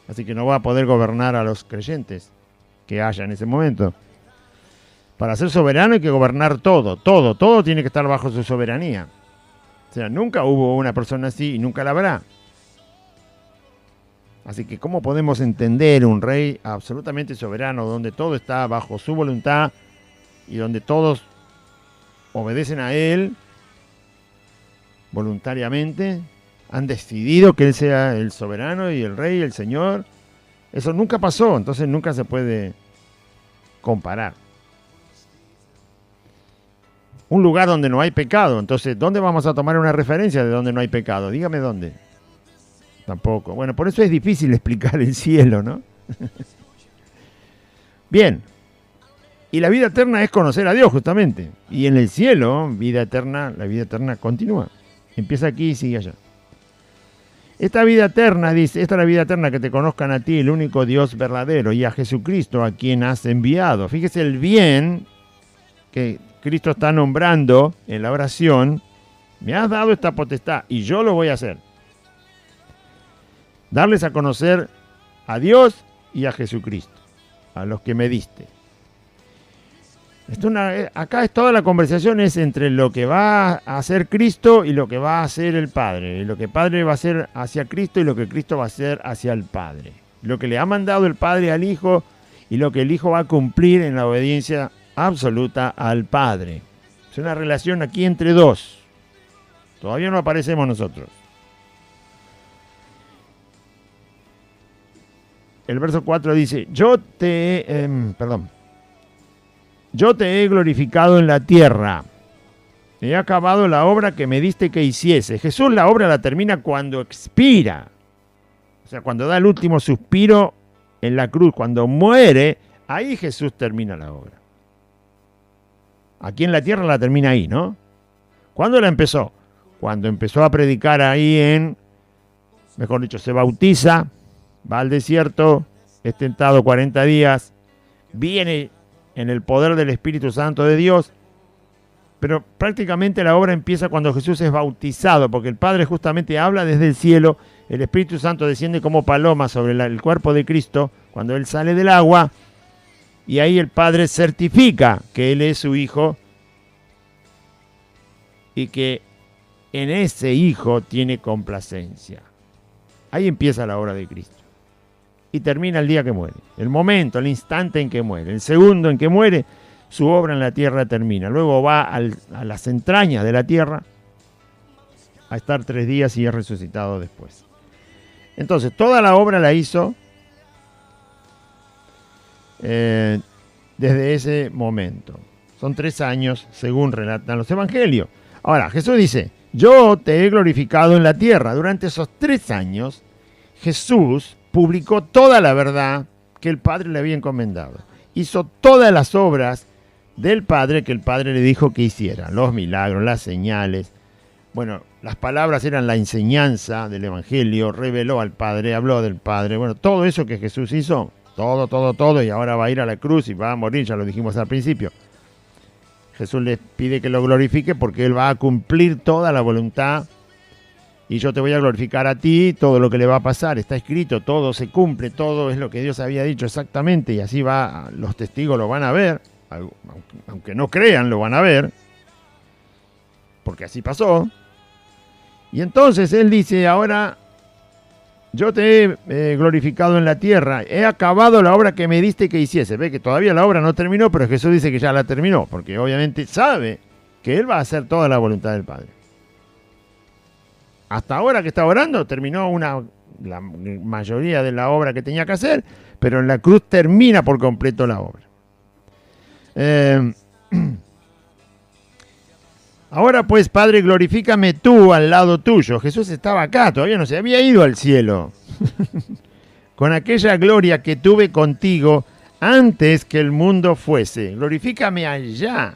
Así que no va a poder gobernar a los creyentes que haya en ese momento. Para ser soberano hay que gobernar todo tiene que estar bajo su soberanía. O sea, nunca hubo una persona así y nunca la habrá. Así que ¿cómo podemos entender un rey absolutamente soberano, donde todo está bajo su voluntad y donde todos obedecen a él voluntariamente? Han decidido que él sea el soberano y el rey, el señor. Eso nunca pasó, entonces nunca se puede comparar. Un lugar donde no hay pecado, entonces ¿dónde vamos a tomar una referencia de donde no hay pecado? Dígame dónde. Tampoco. Bueno, por eso es difícil explicar el cielo, ¿no? Bien. Y la vida eterna es conocer a Dios, justamente. Y en el cielo, vida eterna, la vida eterna continúa. Empieza aquí y sigue allá. Esta vida eterna, dice, esta es la vida eterna, que te conozcan a ti, el único Dios verdadero, y a Jesucristo, a quien has enviado. Fíjese el bien que Cristo está nombrando en la oración, Me has dado esta potestad y yo lo voy a hacer. Darles a conocer a Dios y a Jesucristo, a los que me diste. Acá es toda la conversación es entre lo que va a hacer Cristo y lo que va a hacer el Padre. Y lo que el Padre va a hacer hacia Cristo y lo que Cristo va a hacer hacia el Padre. Lo que le ha mandado el Padre al Hijo y lo que el Hijo va a cumplir en la obediencia absoluta al Padre. Es una relación aquí entre dos. Todavía no aparecemos nosotros. El verso 4 dice, yo te he glorificado en la tierra. He acabado la obra que me diste que hiciese. Jesús la obra la termina cuando expira. O sea, cuando da el último suspiro en la cruz, cuando muere, ahí Jesús termina la obra. Aquí en la tierra la termina ahí, ¿no? ¿Cuándo la empezó? Cuando empezó a predicar ahí mejor dicho, se bautiza, va al desierto, es tentado 40 días, viene en el poder del Espíritu Santo de Dios, pero prácticamente la obra empieza cuando Jesús es bautizado, porque el Padre justamente habla desde el cielo, el Espíritu Santo desciende como paloma sobre el cuerpo de Cristo cuando Él sale del agua, y ahí el Padre certifica que Él es su Hijo y que en ese Hijo tiene complacencia. Ahí empieza la obra de Cristo. Y termina el día que muere. El momento, el instante en que muere. El segundo en que muere, su obra en la tierra termina. Luego va a las entrañas de la tierra a estar 3 días y es resucitado después. Entonces, toda la obra la hizo desde ese momento. Son 3 años, según relatan los evangelios. Ahora, Jesús dice, yo te he glorificado en la tierra. Durante esos 3 años, Jesús publicó toda la verdad que el Padre le había encomendado. Hizo todas las obras del Padre que el Padre le dijo que hiciera. Los milagros, las señales. Bueno, las palabras eran la enseñanza del Evangelio. Reveló al Padre, habló del Padre. Bueno, todo eso que Jesús hizo, todo. Y ahora va a ir a la cruz y va a morir, ya lo dijimos al principio. Jesús les pide que lo glorifique porque Él va a cumplir toda la voluntad. Y yo te voy a glorificar a ti, todo lo que le va a pasar, está escrito, todo se cumple, todo es lo que Dios había dicho exactamente, y así va, los testigos lo van a ver, aunque no crean, lo van a ver, porque así pasó. Y entonces Él dice, ahora yo te he glorificado en la tierra, he acabado la obra que me diste que hiciese. Ve que todavía la obra no terminó, pero Jesús dice que ya la terminó, porque obviamente sabe que Él va a hacer toda la voluntad del Padre. Hasta ahora que está orando, terminó la mayoría de la obra que tenía que hacer, pero en la cruz termina por completo la obra. Ahora pues, Padre, glorifícame tú al lado tuyo. Jesús estaba acá, todavía no se había ido al cielo. Con aquella gloria que tuve contigo antes que el mundo fuese. Glorifícame allá.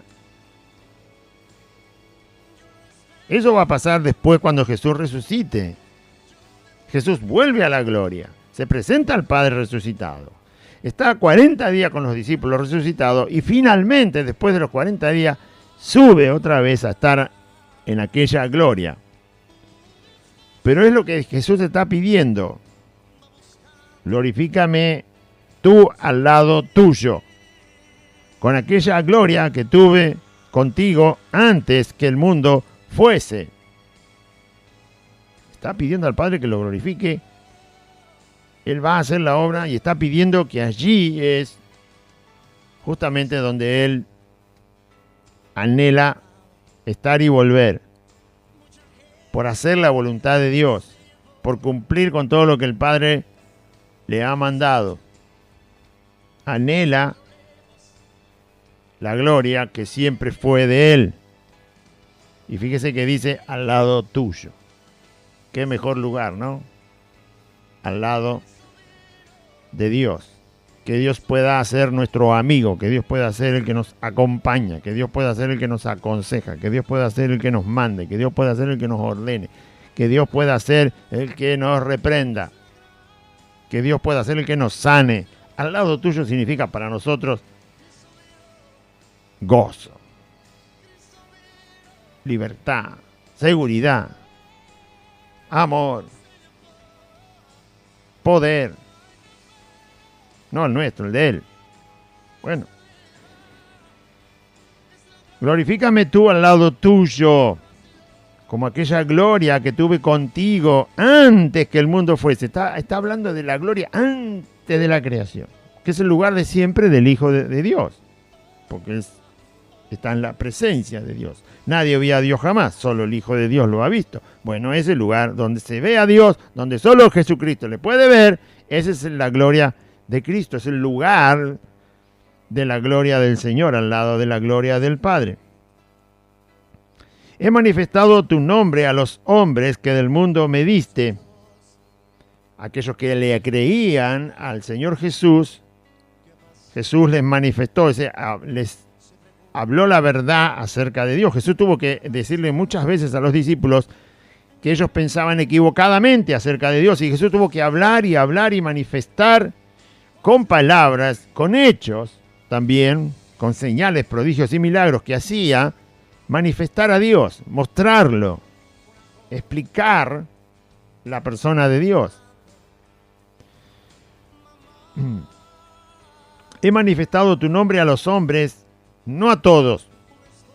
Eso va a pasar después cuando Jesús resucite. Jesús vuelve a la gloria. Se presenta al Padre resucitado. Está 40 días con los discípulos resucitados y finalmente, después de los 40 días, sube otra vez a estar en aquella gloria. Pero es lo que Jesús está pidiendo. Glorifícame tú al lado tuyo, con aquella gloria que tuve contigo antes que el mundo fuese. Está pidiendo al Padre que lo glorifique. Él va a hacer la obra y está pidiendo que allí es justamente donde Él anhela estar y volver, por hacer la voluntad de Dios, por cumplir con todo lo que el Padre le ha mandado. Anhela la gloria que siempre fue de Él. Y fíjese que dice al lado tuyo. Qué mejor lugar, ¿no? Al lado de Dios. Que Dios pueda ser nuestro amigo, que Dios pueda ser el que nos acompaña, que Dios pueda ser el que nos aconseja, que Dios pueda ser el que nos mande, que Dios pueda ser el que nos ordene, que Dios pueda ser el que nos reprenda, que Dios pueda ser el que nos sane. Al lado tuyo significa para nosotros gozo, libertad, seguridad, amor, poder. No el nuestro, el de Él. Bueno. Glorifícame tú al lado tuyo, como aquella gloria que tuve contigo antes que el mundo fuese. Está hablando de la gloria antes de la creación, que es el lugar de siempre del Hijo de Dios, porque está en la presencia de Dios. Nadie vio a Dios jamás, solo el Hijo de Dios lo ha visto. Bueno, ese lugar donde se ve a Dios, donde solo Jesucristo le puede ver, esa es la gloria de Cristo, es el lugar de la gloria del Señor, al lado de la gloria del Padre. He manifestado tu nombre a los hombres que del mundo me diste. Aquellos que le creían al Señor Jesús, Jesús les manifestó, les habló la verdad acerca de Dios. Jesús tuvo que decirle muchas veces a los discípulos que ellos pensaban equivocadamente acerca de Dios, y Jesús tuvo que hablar y manifestar con palabras, con hechos, también con señales, prodigios y milagros que hacía, manifestar a Dios, mostrarlo, explicar la persona de Dios. He manifestado tu nombre a los hombres, no a todos,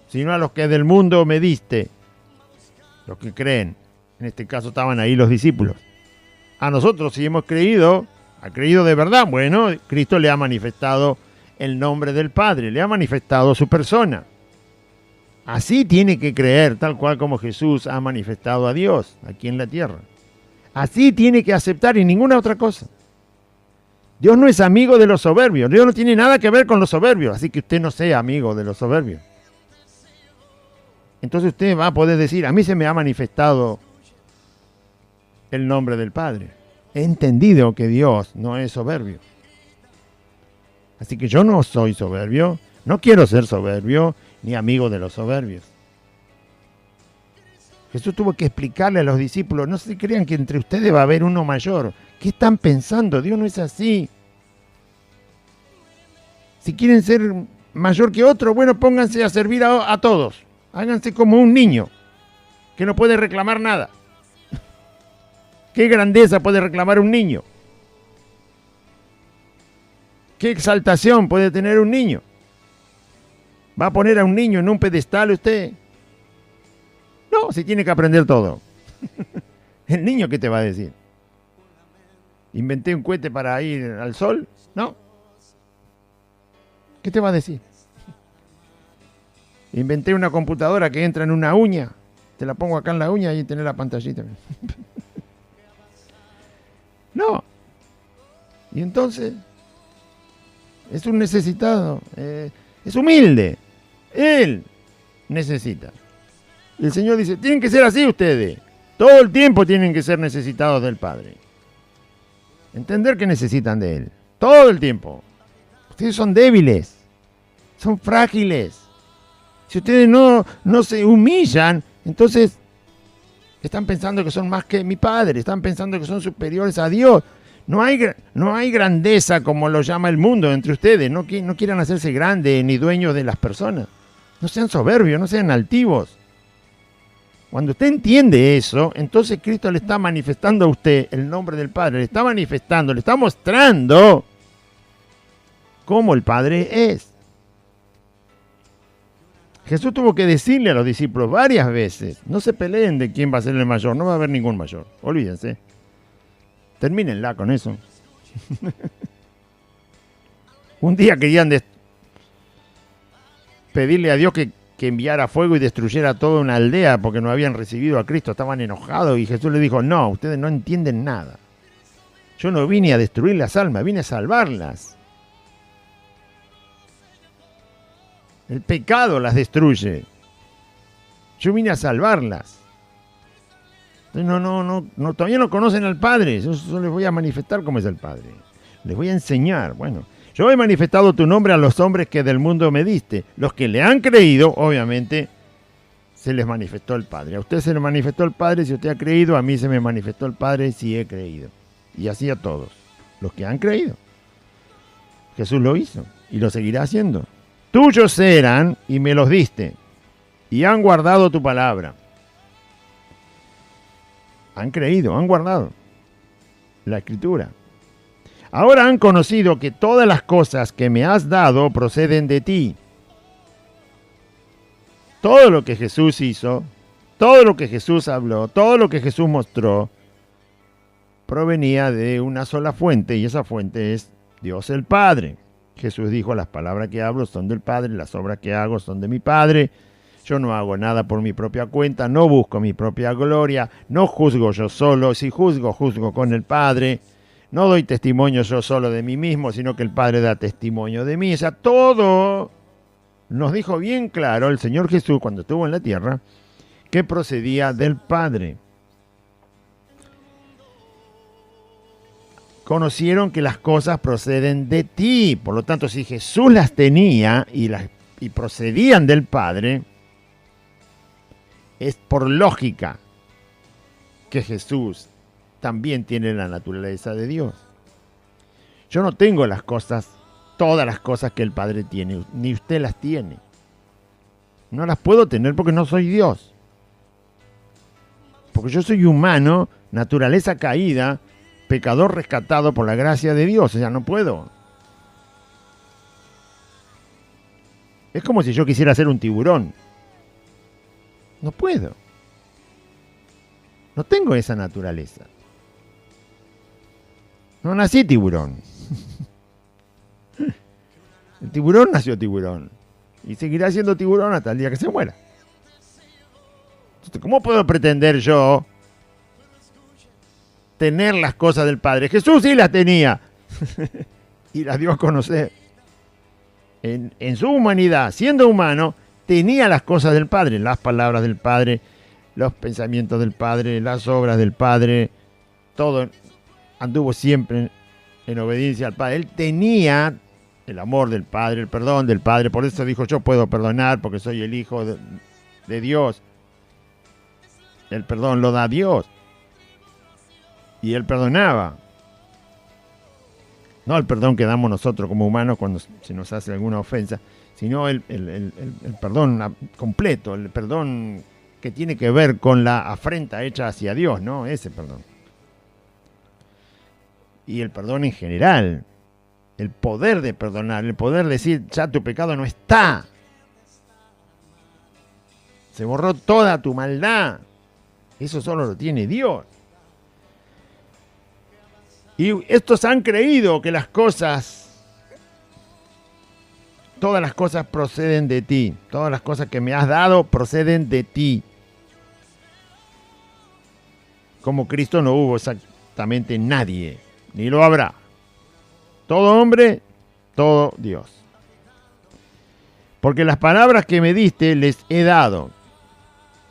sino a los que del mundo me diste, los que creen. En este caso estaban ahí los discípulos. A nosotros, si hemos creído, ha creído de verdad, bueno, Cristo le ha manifestado el nombre del Padre, le ha manifestado su persona. Así tiene que creer, tal cual como Jesús ha manifestado a Dios aquí en la tierra. Así tiene que aceptar y ninguna otra cosa. Dios no es amigo de los soberbios, Dios no tiene nada que ver con los soberbios, así que usted no sea amigo de los soberbios. Entonces usted va a poder decir, a mí se me ha manifestado el nombre del Padre. He entendido que Dios no es soberbio. Así que yo no soy soberbio, no quiero ser soberbio, ni amigo de los soberbios. Jesús tuvo que explicarle a los discípulos, no se crean que entre ustedes va a haber uno mayor. ¿Qué están pensando? Dios no es así. Si quieren ser mayor que otro, bueno, pónganse a servir a todos. Háganse como un niño que no puede reclamar nada. ¿Qué grandeza puede reclamar un niño? ¿Qué exaltación puede tener un niño? ¿Va a poner a un niño en un pedestal usted? No, si tiene que aprender todo. ¿El niño qué te va a decir? ¿Inventé un cohete para ir al sol? No. ¿Qué te va a decir? ¿Inventé una computadora que entra en una uña? Te la pongo acá en la uña y tener la pantallita. No. Y entonces, es un necesitado, es humilde. Él necesita. Y el Señor dice, tienen que ser así ustedes. Todo el tiempo tienen que ser necesitados del Padre. Entender que necesitan de Él. Todo el tiempo. Ustedes son débiles. Son frágiles. Si ustedes no se humillan, entonces están pensando que son más que mi Padre. Están pensando que son superiores a Dios. No hay grandeza como lo llama el mundo entre ustedes. No quieran hacerse grandes ni dueños de las personas. No sean soberbios, no sean altivos. Cuando usted entiende eso, entonces Cristo le está manifestando a usted el nombre del Padre. Le está manifestando, le está mostrando cómo el Padre es. Jesús tuvo que decirle a los discípulos varias veces, no se peleen de quién va a ser el mayor, no va a haber ningún mayor. Olvídense. Termínenla con eso. Un día querían pedirle a Dios que enviara fuego y destruyera toda una aldea porque no habían recibido a Cristo, estaban enojados y Jesús les dijo, no, ustedes no entienden nada. Yo no vine a destruir las almas, vine a salvarlas. El pecado las destruye. Yo vine a salvarlas. Todavía no conocen al Padre. Yo les voy a manifestar cómo es el Padre. Les voy a enseñar. Bueno, yo he manifestado tu nombre a los hombres que del mundo me diste. Los que le han creído, obviamente, se les manifestó el Padre. A usted se le manifestó el Padre si usted ha creído. A mí se me manifestó el Padre si he creído. Y así a todos. Los que han creído. Jesús lo hizo y lo seguirá haciendo. Tuyos eran y me los diste. Y han guardado tu palabra. Han creído, han guardado la Escritura. Ahora han conocido que todas las cosas que me has dado proceden de ti. Todo lo que Jesús hizo, todo lo que Jesús habló, todo lo que Jesús mostró, provenía de una sola fuente, y esa fuente es Dios el Padre. Jesús dijo, las palabras que hablo son del Padre, las obras que hago son de mi Padre. Yo no hago nada por mi propia cuenta, no busco mi propia gloria, no juzgo yo solo, si juzgo, juzgo con el Padre. No doy testimonio yo solo de mí mismo, sino que el Padre da testimonio de mí. O sea, todo nos dijo bien claro el Señor Jesús cuando estuvo en la tierra, que procedía del Padre. Conocieron que las cosas proceden de ti. Por lo tanto, si Jesús las tenía y procedían del Padre, es por lógica que Jesús también tiene la naturaleza de Dios. Yo no tengo las cosas, todas las cosas que el Padre tiene, ni usted las tiene. No las puedo tener porque no soy Dios. Porque yo soy humano, naturaleza caída, pecador rescatado por la gracia de Dios. O sea, no puedo. Es como si yo quisiera ser un tiburón. No puedo. No tengo esa naturaleza. No nací tiburón. El tiburón nació tiburón. Y seguirá siendo tiburón hasta el día que se muera. Entonces, ¿cómo puedo pretender yo tener las cosas del Padre? Jesús sí las tenía. Y las dio a conocer. En su humanidad, siendo humano, tenía las cosas del Padre. Las palabras del Padre, los pensamientos del Padre, las obras del Padre. Todo. Anduvo siempre en obediencia al Padre. Él tenía el amor del Padre, el perdón del Padre. Por eso dijo, yo puedo perdonar porque soy el Hijo de Dios. El perdón lo da Dios. Y Él perdonaba. No el perdón que damos nosotros como humanos cuando se nos hace alguna ofensa, sino el perdón completo, el perdón que tiene que ver con la afrenta hecha hacia Dios, ¿no? Ese perdón. Y el perdón en general, el poder de perdonar, el poder decir, ya tu pecado no está. Se borró toda tu maldad. Eso solo lo tiene Dios. Y estos han creído que las cosas, todas las cosas proceden de ti. Todas las cosas que me has dado proceden de ti. Como Cristo no hubo exactamente nadie, ni lo habrá. Todo hombre, todo Dios. Porque las palabras que me diste les he dado.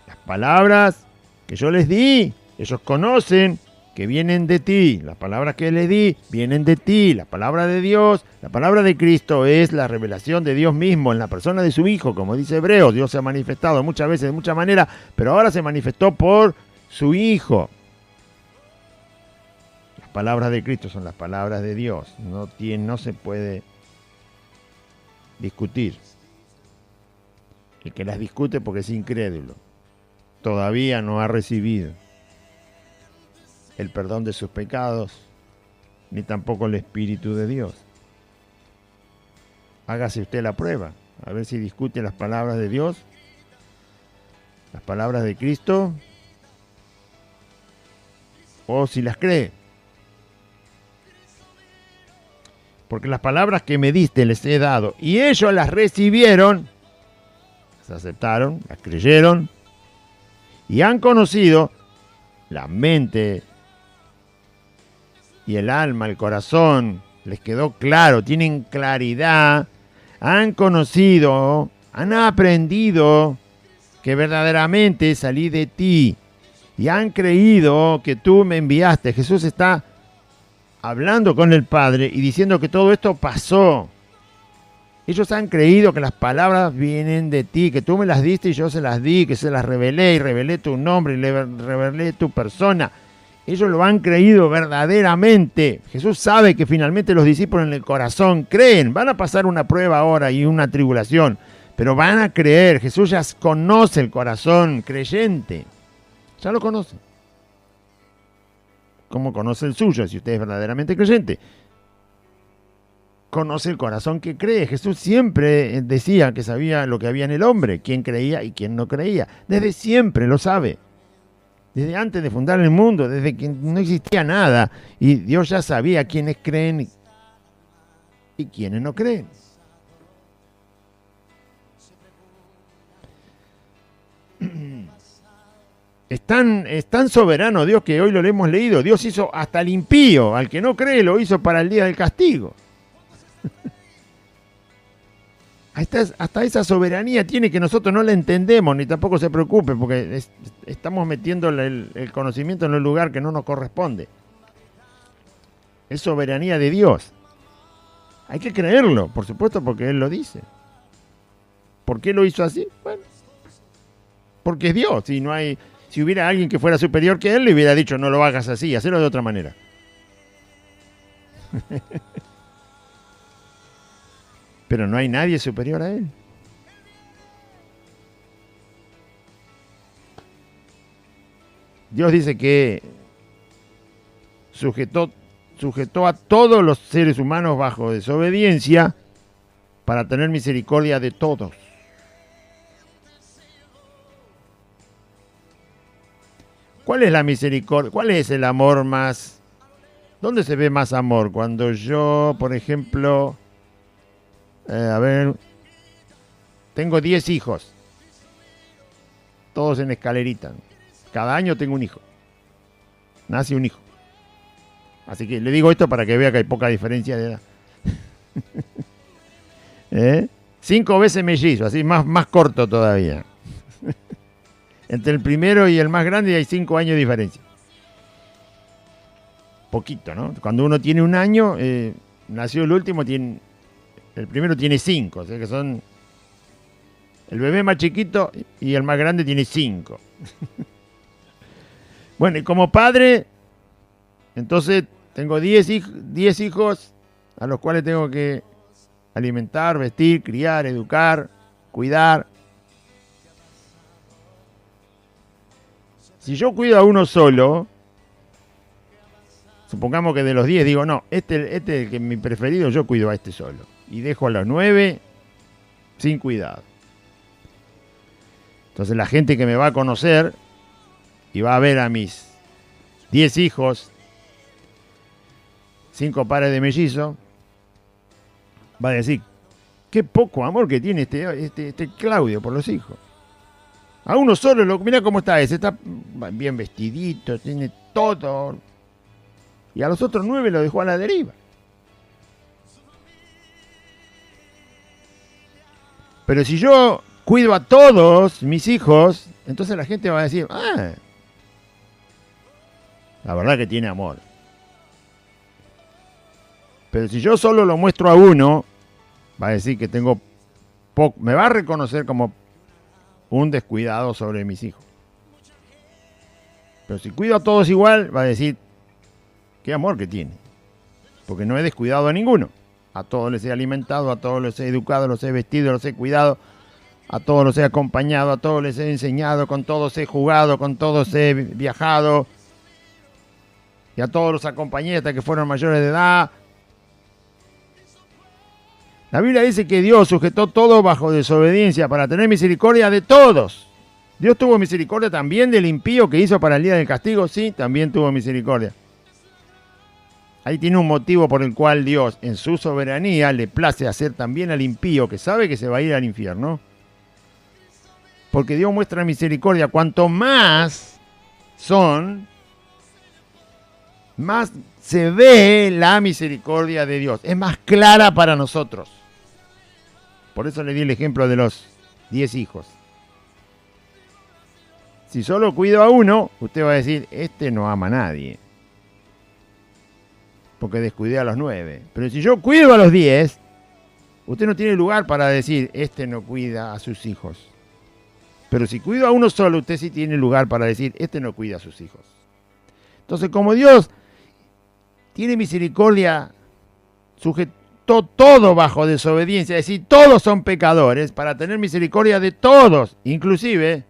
Las palabras que yo les di, ellos conocen que vienen de ti. Las palabras que les di vienen de ti. La palabra de Dios, la palabra de Cristo es la revelación de Dios mismo en la persona de su Hijo. Como dice Hebreos, Dios se ha manifestado muchas veces de muchas maneras, pero ahora se manifestó por su Hijo. Las palabras de Cristo son las palabras de Dios. No se puede discutir. El que las discute porque es incrédulo. Todavía no ha recibido el perdón de sus pecados, ni tampoco el Espíritu de Dios. Hágase usted la prueba, a ver si discute las palabras de Dios, las palabras de Cristo, o si las cree. Porque las palabras que me diste les he dado, y ellos las recibieron, las aceptaron, las creyeron, y han conocido la mente y el alma, el corazón, les quedó claro, tienen claridad, han conocido, han aprendido que verdaderamente salí de ti y han creído que tú me enviaste. Jesús está hablando con el Padre y diciendo que todo esto pasó. Ellos han creído que las palabras vienen de ti, que tú me las diste y yo se las di, que se las revelé y revelé tu nombre y revelé tu persona. Ellos lo han creído verdaderamente. Jesús sabe que finalmente los discípulos en el corazón creen. Van a pasar una prueba ahora y una tribulación, pero van a creer. Jesús ya conoce el corazón creyente. Ya lo conoce. como conoce el suyo, si usted es verdaderamente creyente. Conoce el corazón que cree. Jesús siempre decía que sabía lo que había en el hombre, quién creía y quién no creía. Desde siempre lo sabe. Desde antes de fundar el mundo, desde que no existía nada. Y Dios ya sabía quiénes creen y quiénes no creen. Es tan soberano Dios que hoy lo hemos leído. Dios hizo hasta el impío, al que no cree lo hizo para el día del castigo. Hasta esa soberanía tiene que nosotros no la entendemos, ni tampoco se preocupe, porque estamos metiendo el conocimiento en un lugar que no nos corresponde. Es soberanía de Dios. Hay que creerlo, por supuesto, porque Él lo dice. ¿Por qué lo hizo así? Bueno, porque es Dios. Si hubiera alguien que fuera superior que Él, le hubiera dicho, no lo hagas así, hazlo de otra manera. Pero no hay nadie superior a Él. Dios dice que sujetó a todos los seres humanos bajo desobediencia para tener misericordia de todos. ¿Cuál es la misericordia? ¿Cuál es el amor más? ¿Dónde se ve más amor? Cuando yo, por ejemplo, tengo 10 hijos, todos en escalerita. Cada año tengo un hijo. Nace un hijo. Así que le digo esto para que vea que hay poca diferencia de edad. 5 veces mellizo, así más corto todavía. Entre el primero y el más grande hay 5 años de diferencia. Poquito, ¿no? Cuando uno tiene un año, nació el último, el primero tiene 5, o sea que son el bebé más chiquito y el más grande tiene 5. Bueno, y como padre, entonces tengo 10 hijos a los cuales tengo que alimentar, vestir, criar, educar, cuidar. Si yo cuido a uno solo, supongamos que de los 10 digo, no, este es el que es mi preferido, yo cuido a este solo. Y dejo a los 9 sin cuidado. Entonces la gente que me va a conocer y va a ver a mis 10 hijos, 5 pares de mellizos, va a decir, qué poco amor que tiene este Claudio por los hijos. A uno solo, mira cómo está ese, está bien vestidito, tiene todo. Y a los otros 9 lo dejó a la deriva. Pero si yo cuido a todos mis hijos, entonces la gente va a decir, la verdad que tiene amor. Pero si yo solo lo muestro a uno, va a decir que tengo poco, me va a reconocer como un descuidado sobre mis hijos. Pero si cuido a todos igual, va a decir, qué amor que tiene. Porque no he descuidado a ninguno. A todos les he alimentado, a todos les he educado, los he vestido, los he cuidado, a todos los he acompañado, a todos les he enseñado, con todos he jugado, con todos he viajado, y a todos los acompañé hasta que fueron mayores de edad. La Biblia dice que Dios sujetó todo bajo desobediencia para tener misericordia de todos. Dios tuvo misericordia también del impío que hizo para el día del castigo. Sí, también tuvo misericordia. Ahí tiene un motivo por el cual Dios, en su soberanía, le place hacer también al impío que sabe que se va a ir al infierno. Porque Dios muestra misericordia. Cuanto más más se ve la misericordia de Dios. Es más clara para nosotros. Por eso le di el ejemplo de los 10 hijos. Si solo cuido a uno, usted va a decir, este no ama a nadie. Porque descuidé a los 9. Pero si yo cuido a los 10, usted no tiene lugar para decir, este no cuida a sus hijos. Pero si cuido a uno solo, usted sí tiene lugar para decir, este no cuida a sus hijos. Entonces, como Dios tiene misericordia, sujetó todo bajo desobediencia, es decir, todos son pecadores, para tener misericordia de todos, inclusive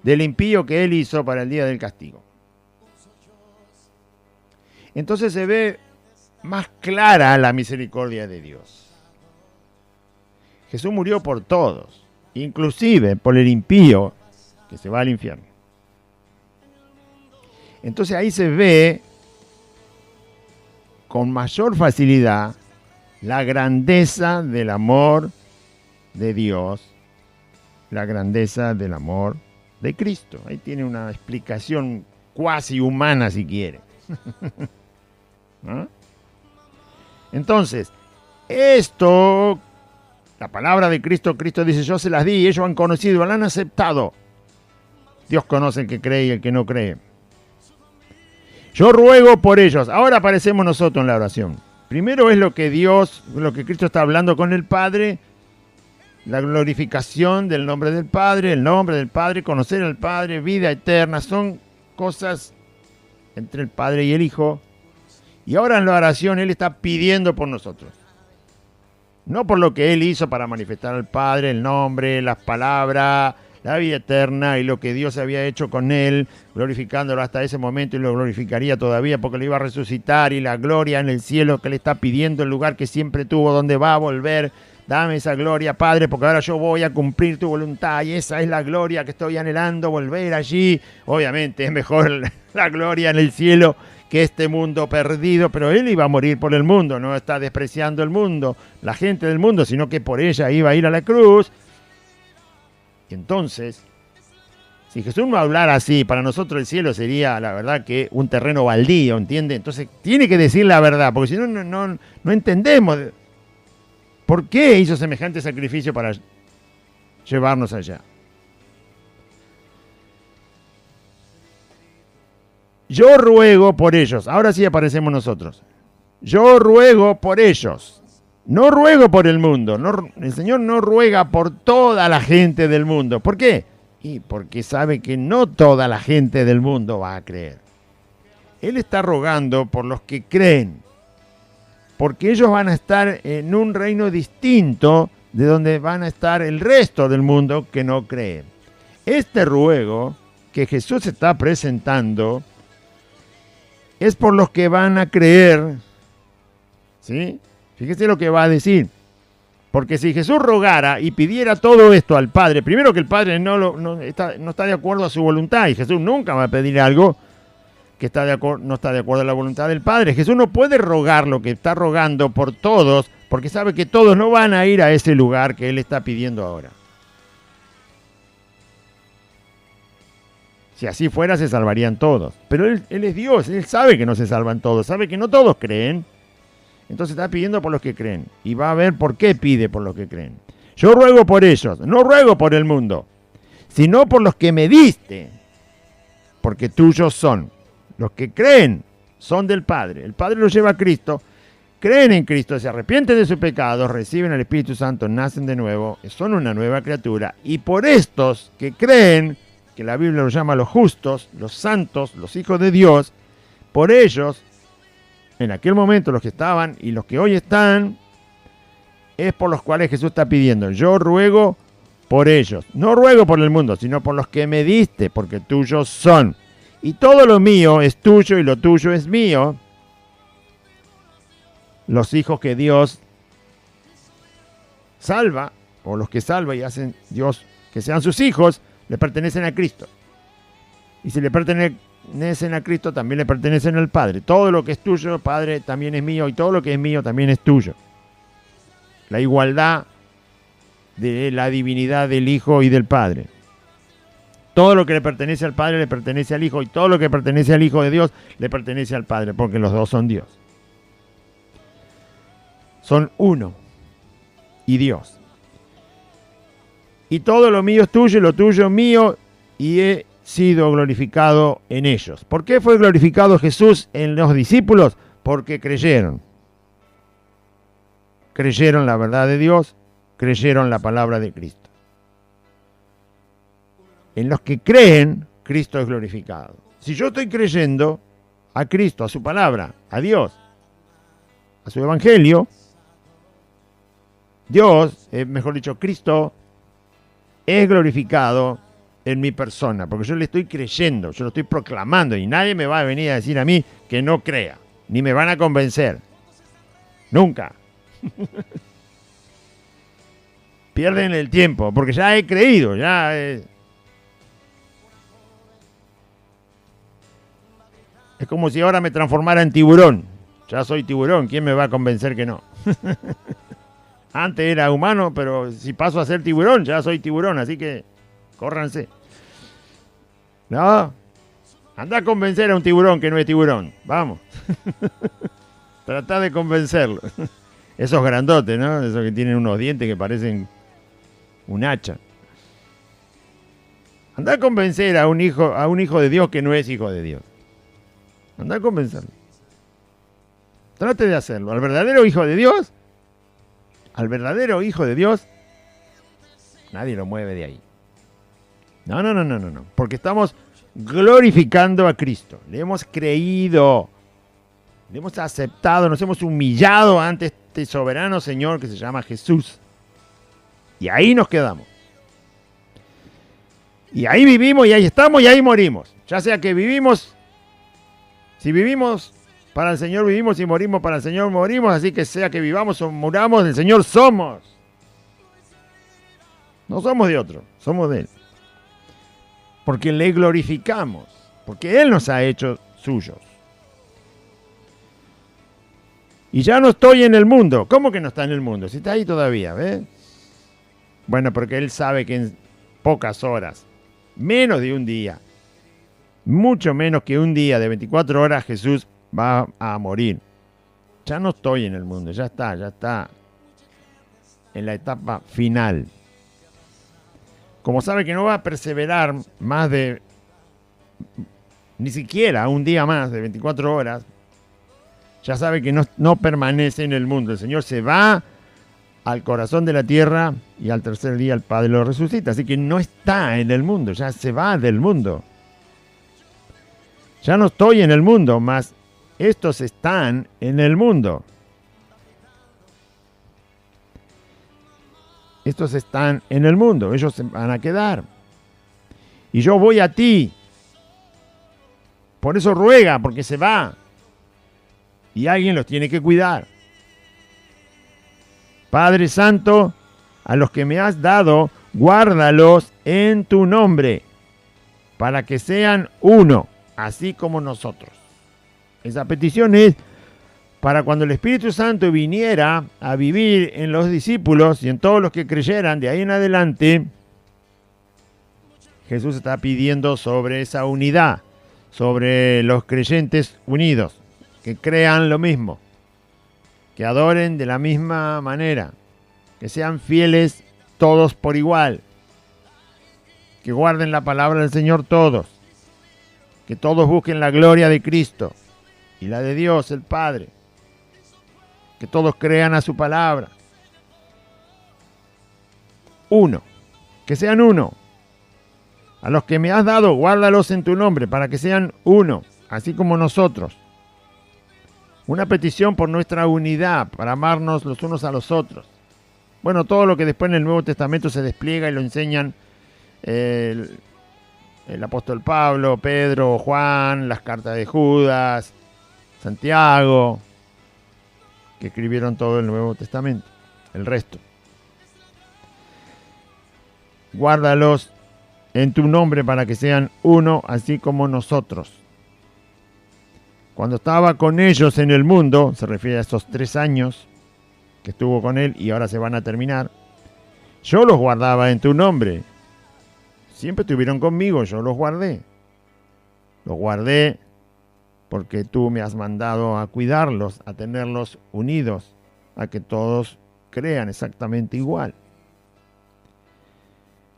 del impío que Él hizo para el día del castigo. entonces se ve más clara la misericordia de Dios. Jesús murió por todos, inclusive por el impío que se va al infierno. Entonces ahí se ve con mayor facilidad la grandeza del amor de Dios, la grandeza del amor de Cristo. Ahí tiene una explicación cuasi humana si quiere. ¿No? Entonces, esto, la palabra de Cristo, Cristo dice, yo se las di y ellos han conocido, la han aceptado. Dios conoce el que cree y el que no cree. Yo ruego por ellos. Ahora aparecemos nosotros en la oración. Primero es lo que Cristo está hablando con el Padre, la glorificación del nombre del Padre, el nombre del Padre, conocer al Padre, vida eterna, son cosas entre el Padre y el Hijo. Y ahora en la oración Él está pidiendo por nosotros. No por lo que Él hizo para manifestar al Padre, el nombre, las palabras, la vida eterna y lo que Dios había hecho con Él, glorificándolo hasta ese momento y lo glorificaría todavía porque lo iba a resucitar y la gloria en el cielo que le está pidiendo, el lugar que siempre tuvo, donde va a volver. Dame esa gloria, Padre, porque ahora yo voy a cumplir tu voluntad y esa es la gloria que estoy anhelando, volver allí. Obviamente es mejor la gloria en el cielo que este mundo perdido, pero Él iba a morir por el mundo, no está despreciando el mundo, la gente del mundo, sino que por ella iba a ir a la cruz. Y entonces, si Jesús no hablara así, para nosotros el cielo sería, la verdad, que un terreno baldío, ¿entiende? Entonces tiene que decir la verdad, porque si no, no entendemos por qué hizo semejante sacrificio para llevarnos allá. Yo ruego por ellos. Ahora sí aparecemos nosotros. Yo ruego por ellos. No ruego por el mundo. El Señor no ruega por toda la gente del mundo. ¿Por qué? Y porque sabe que no toda la gente del mundo va a creer. Él está rogando por los que creen. Porque ellos van a estar en un reino distinto de donde van a estar el resto del mundo que no cree. Este ruego que Jesús está presentando es por los que van a creer. ¿Sí? Fíjese lo que va a decir. Porque si Jesús rogara y pidiera todo esto al Padre, primero que el Padre no está de acuerdo a su voluntad, y Jesús nunca va a pedir algo que no está de acuerdo a la voluntad del Padre. Jesús no puede rogar lo que está rogando por todos, porque sabe que todos no van a ir a ese lugar que Él está pidiendo ahora. Si así fuera, se salvarían todos. Pero Él es Dios, Él sabe que no se salvan todos, sabe que no todos creen. Entonces está pidiendo por los que creen. Y va a ver por qué pide por los que creen. Yo ruego por ellos, no ruego por el mundo, sino por los que me diste, porque tuyos son. Los que creen son del Padre. El Padre los lleva a Cristo, creen en Cristo, se arrepienten de sus pecados, reciben el Espíritu Santo, nacen de nuevo, son una nueva criatura. Y por estos que creen, que la Biblia los llama los justos, los santos, los hijos de Dios, por ellos, en aquel momento los que estaban y los que hoy están, es por los cuales Jesús está pidiendo. Yo ruego por ellos. No ruego por el mundo, sino por los que me diste, porque tuyos son. Y todo lo mío es tuyo y lo tuyo es mío. Los hijos que Dios salva, o los que salva y hacen Dios que sean sus hijos, le pertenecen a Cristo. Y si le pertenecen a Cristo, también le pertenecen al Padre. Todo lo que es tuyo, Padre, también es mío, y todo lo que es mío también es tuyo. La igualdad de la divinidad del Hijo y del Padre. Todo lo que le pertenece al Padre le pertenece al Hijo, y todo lo que pertenece al Hijo de Dios le pertenece al Padre, porque los dos son Dios. Son uno y Dios. Y todo lo mío es tuyo y lo tuyo es mío, y he sido glorificado en ellos. ¿Por qué fue glorificado Jesús en los discípulos? Porque creyeron. Creyeron la verdad de Dios, creyeron la palabra de Cristo. En los que creen, Cristo es glorificado. Si yo estoy creyendo a Cristo, a su palabra, a Dios, a su evangelio, Dios, mejor dicho, Cristo, es glorificado en mi persona, porque yo le estoy creyendo, yo lo estoy proclamando, y nadie me va a venir a decir a mí que no crea. ni me van a convencer. Nunca. Pierden el tiempo, porque ya he creído, es como si ahora me transformara en tiburón. Ya soy tiburón, ¿quién me va a convencer que no? Antes era humano, pero si paso a ser tiburón, ya soy tiburón, así que córranse. No, anda a convencer a un tiburón que no es tiburón, vamos. Tratá de convencerlo. Esos grandotes, ¿no? Esos que tienen unos dientes que parecen un hacha. Anda a convencer a un hijo de Dios que no es hijo de Dios. Anda a convencerlo. Trate de hacerlo. Al verdadero hijo de Dios, nadie lo mueve de ahí. No. Porque estamos glorificando a Cristo. Le hemos creído. Le hemos aceptado. Nos hemos humillado ante este soberano Señor que se llama Jesús. Y ahí nos quedamos. Y ahí vivimos, y ahí estamos, y ahí morimos. Ya sea que vivimos, si vivimos para el Señor vivimos, y morimos para el Señor morimos. Así que sea que vivamos o muramos, del Señor somos. No somos de otro, somos de Él. Porque le glorificamos, porque Él nos ha hecho suyos. Y ya no estoy en el mundo. ¿Cómo que no está en el mundo? Si está ahí todavía, ¿ves? Bueno, porque Él sabe que en pocas horas, menos de un día, mucho menos que un día de 24 horas, Jesús va a morir. Ya no estoy en el mundo, ya está en la etapa final. Como sabe que no va a perseverar más de, ni siquiera un día más de 24 horas, ya sabe que no permanece en el mundo. El Señor se va al corazón de la tierra y al tercer día el Padre lo resucita. Así que no está en el mundo, ya se va del mundo. Ya no estoy en el mundo, mas estos están en el mundo. Estos están en el mundo, ellos se van a quedar. Y yo voy a ti. Por eso ruega, porque se va. Y alguien los tiene que cuidar. Padre Santo, a los que me has dado, guárdalos en tu nombre, para que sean uno, así como nosotros. Esa petición es para cuando el Espíritu Santo viniera a vivir en los discípulos y en todos los que creyeran de ahí en adelante. Jesús está pidiendo sobre esa unidad, sobre los creyentes unidos, que crean lo mismo, que adoren de la misma manera, que sean fieles todos por igual, que guarden la palabra del Señor todos, que todos busquen la gloria de Cristo y la de Dios el Padre, que todos crean a su palabra. Uno, que sean uno. A los que me has dado, guárdalos en tu nombre, para que sean uno, así como nosotros. Una petición por nuestra unidad, para amarnos los unos a los otros. Bueno, todo lo que después en el Nuevo Testamento se despliega y lo enseñan el apóstol Pablo, Pedro, Juan, las cartas de Judas, Santiago, que escribieron todo el Nuevo Testamento, el resto. Guárdalos en tu nombre para que sean uno, así como nosotros. Cuando estaba con ellos en el mundo, se refiere a esos 3 años que estuvo con él y ahora se van a terminar, yo los guardaba en tu nombre. Siempre estuvieron conmigo, yo los guardé. Los guardé porque tú me has mandado a cuidarlos, a tenerlos unidos, a que todos crean exactamente igual.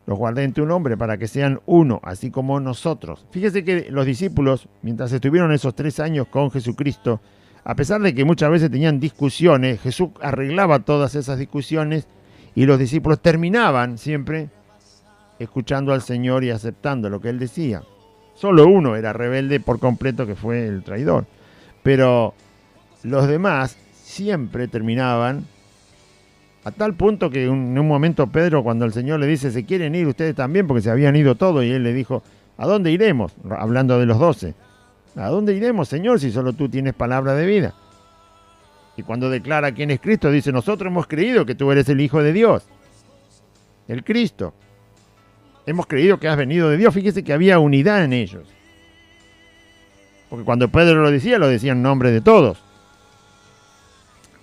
Los guardé en tu nombre para que sean uno, así como nosotros. Fíjese que los discípulos, mientras estuvieron esos 3 años con Jesucristo, a pesar de que muchas veces tenían discusiones, Jesús arreglaba todas esas discusiones y los discípulos terminaban siempre escuchando al Señor y aceptando lo que Él decía. Solo uno era rebelde por completo, que fue el traidor. Pero los demás siempre terminaban, a tal punto que en un momento Pedro, cuando el Señor le dice, ¿se quieren ir ustedes también? Porque se habían ido todos, y él le dijo, ¿a dónde iremos? Hablando de los 12. ¿A dónde iremos, Señor, si solo tú tienes palabra de vida? Y cuando declara quién es Cristo, dice, nosotros hemos creído que tú eres el Hijo de Dios, el Cristo. Hemos creído que has venido de Dios. Fíjese que había unidad en ellos. Porque cuando Pedro lo decía en nombre de todos.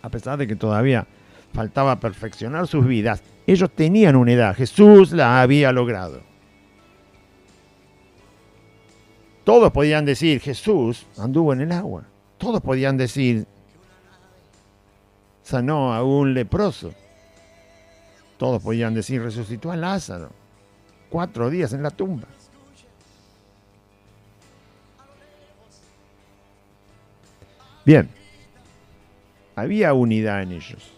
A pesar de que todavía faltaba perfeccionar sus vidas, ellos tenían unidad. Jesús la había logrado. Todos podían decir, Jesús anduvo en el agua. Todos podían decir, sanó a un leproso. Todos podían decir, resucitó a Lázaro. 4 días en la tumba. Bien, había unidad en ellos.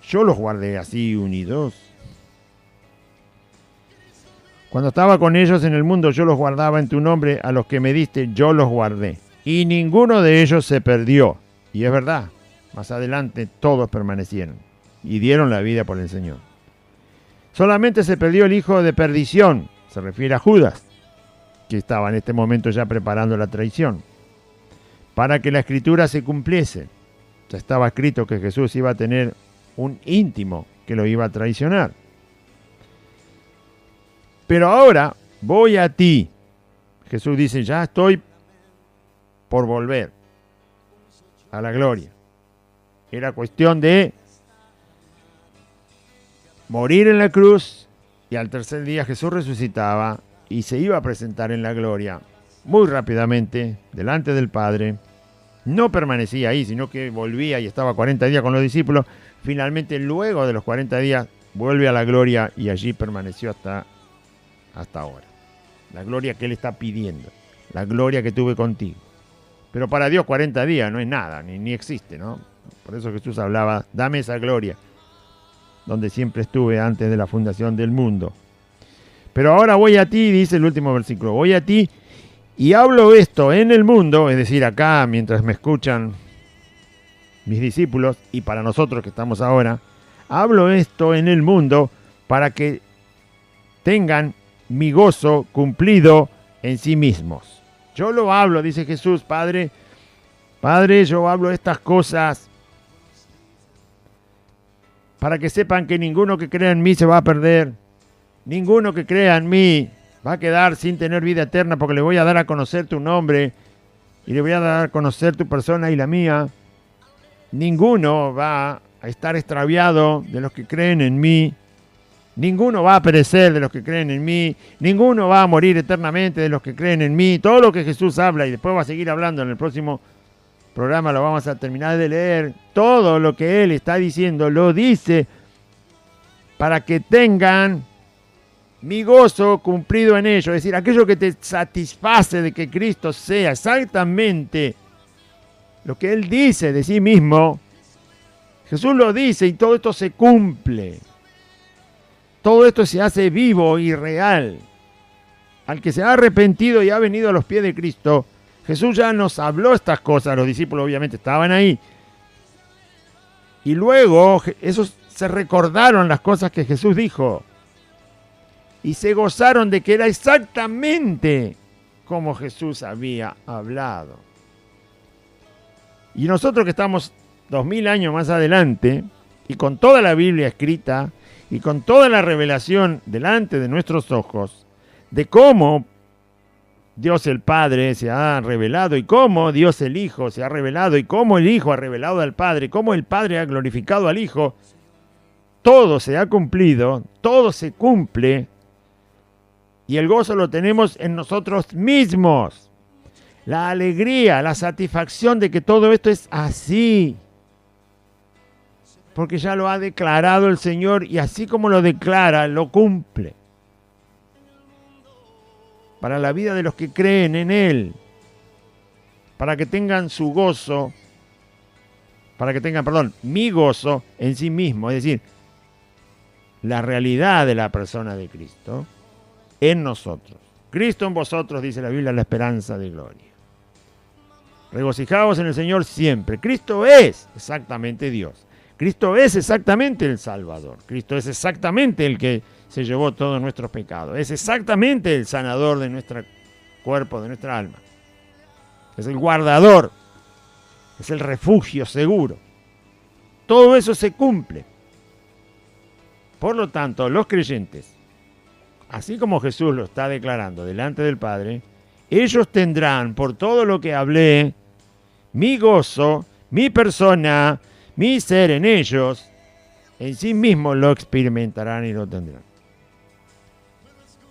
Yo los guardé así unidos. Cuando estaba con ellos en el mundo, yo los guardaba en tu nombre, a los que me diste, yo los guardé. Y ninguno de ellos se perdió. Y es verdad, más adelante todos permanecieron y dieron la vida por el Señor. Solamente se perdió el hijo de perdición, se refiere a Judas, que estaba en este momento ya preparando la traición, para que la escritura se cumpliese. Ya estaba escrito que Jesús iba a tener un íntimo que lo iba a traicionar. Pero ahora voy a ti. Jesús dice, ya estoy por volver a la gloria. Era cuestión de morir en la cruz y al tercer día Jesús resucitaba y se iba a presentar en la gloria muy rápidamente delante del Padre. No permanecía ahí, sino que volvía y estaba 40 días con los discípulos. Finalmente, luego de los 40 días, vuelve a la gloria y allí permaneció hasta ahora. La gloria que Él está pidiendo, la gloria que tuve contigo. Pero para Dios 40 días no es nada, ni existe, ¿no? Por eso Jesús hablaba, dame esa gloria, donde siempre estuve antes de la fundación del mundo. Pero ahora voy a ti, dice el último versículo, voy a ti y hablo esto en el mundo, es decir, acá mientras me escuchan mis discípulos y para nosotros que estamos ahora, hablo esto en el mundo para que tengan mi gozo cumplido en sí mismos. Yo lo hablo, dice Jesús, Padre, yo hablo estas cosas para que sepan que ninguno que crea en mí se va a perder. Ninguno que crea en mí va a quedar sin tener vida eterna, porque le voy a dar a conocer tu nombre y le voy a dar a conocer tu persona y la mía. Ninguno va a estar extraviado de los que creen en mí. Ninguno va a perecer de los que creen en mí. Ninguno va a morir eternamente de los que creen en mí. Todo lo que Jesús habla, y después va a seguir hablando en el próximo programa, lo vamos a terminar de leer. Todo lo que Él está diciendo, lo dice para que tengan mi gozo cumplido en ellos. Es decir, aquello que te satisface de que Cristo sea exactamente lo que Él dice de sí mismo. Jesús lo dice y todo esto se cumple. Todo esto se hace vivo y real. Al que se ha arrepentido y ha venido a los pies de Cristo, Jesús ya nos habló estas cosas. Los discípulos obviamente estaban ahí. Y luego esos se recordaron las cosas que Jesús dijo. Y se gozaron de que era exactamente como Jesús había hablado. Y nosotros que estamos 2000 años más adelante, y con toda la Biblia escrita, y con toda la revelación delante de nuestros ojos, de cómo Dios el Padre se ha revelado, y cómo Dios el Hijo se ha revelado, y cómo el Hijo ha revelado al Padre, cómo el Padre ha glorificado al Hijo, todo se ha cumplido, todo se cumple, y el gozo lo tenemos en nosotros mismos. La alegría, la satisfacción de que todo esto es así. Porque ya lo ha declarado el Señor y así como lo declara, lo cumple. Para la vida de los que creen en Él. Para que tengan su gozo, mi gozo en sí mismo. Es decir, la realidad de la persona de Cristo en nosotros. Cristo en vosotros, dice la Biblia, la esperanza de gloria. Regocijaos en el Señor siempre. Cristo es exactamente Dios. Cristo es exactamente el Salvador. Cristo es exactamente el que se llevó todos nuestros pecados. Es exactamente el sanador de nuestro cuerpo, de nuestra alma. es el guardador, es el refugio seguro. Todo eso se cumple. Por lo tanto, los creyentes, así como Jesús lo está declarando delante del Padre, ellos tendrán, por todo lo que hablé, mi gozo, mi persona, mi ser en ellos, en sí mismos lo experimentarán y lo tendrán.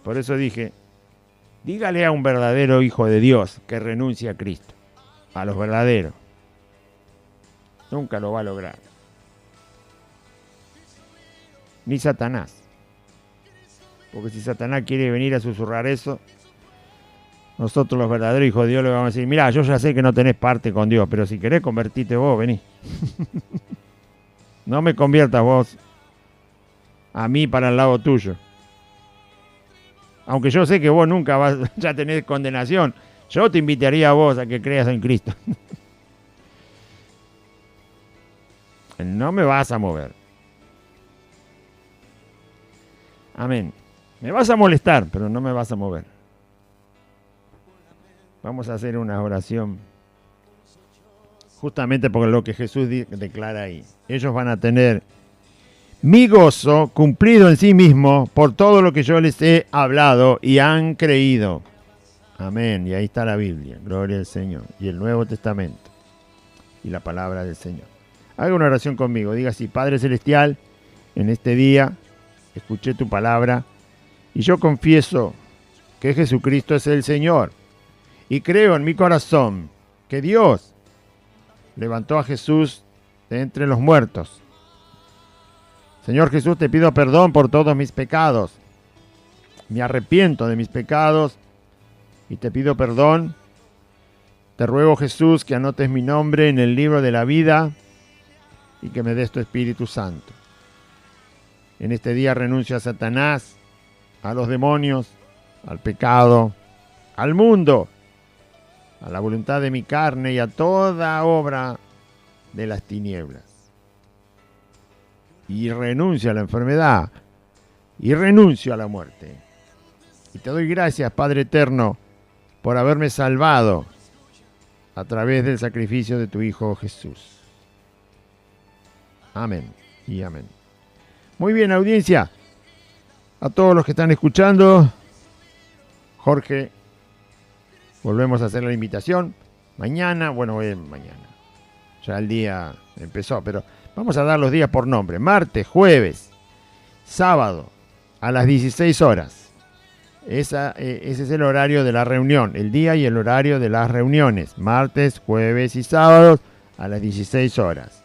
Por eso dije, dígale a un verdadero hijo de Dios que renuncie a Cristo, a los verdaderos. Nunca lo va a lograr. Ni Satanás. Porque si Satanás quiere venir a susurrar eso, nosotros los verdaderos hijos de Dios le vamos a decir, mirá, yo ya sé que no tenés parte con Dios, pero si querés convertirte vos, vení. No me conviertas vos a mí para el lado tuyo. Aunque yo sé que vos nunca vas a tener condenación, yo te invitaría a vos a que creas en Cristo. No me vas a mover. Amén. Me vas a molestar, pero no me vas a mover. Vamos a hacer una oración. Justamente por lo que Jesús declara ahí. Ellos van a tener mi gozo cumplido en sí mismo por todo lo que yo les he hablado y han creído. Amén. Y ahí está la Biblia. Gloria al Señor. Y el Nuevo Testamento. Y la palabra del Señor. Haga una oración conmigo. Diga así: Padre Celestial, en este día escuché tu palabra y yo confieso que Jesucristo es el Señor. Y creo en mi corazón que Dios levantó a Jesús de entre los muertos. Señor Jesús, te pido perdón por todos mis pecados. Me arrepiento de mis pecados y te pido perdón. Te ruego, Jesús, que anotes mi nombre en el libro de la vida y que me des tu Espíritu Santo. En este día renuncio a Satanás, a los demonios, al pecado, al mundo, a la voluntad de mi carne y a toda obra de las tinieblas. Y renuncio a la enfermedad y renuncio a la muerte. Y te doy gracias, Padre Eterno, por haberme salvado a través del sacrificio de tu Hijo Jesús. Amén y amén. Muy bien, audiencia. A todos los que están escuchando, Jorge, volvemos a hacer la invitación. Mañana, mañana. Ya el día empezó, pero vamos a dar los días por nombre. Martes, jueves, sábado, a las 16 horas. Ese es el horario de la reunión, el día y el horario de las reuniones. Martes, jueves y sábados a las 16 horas.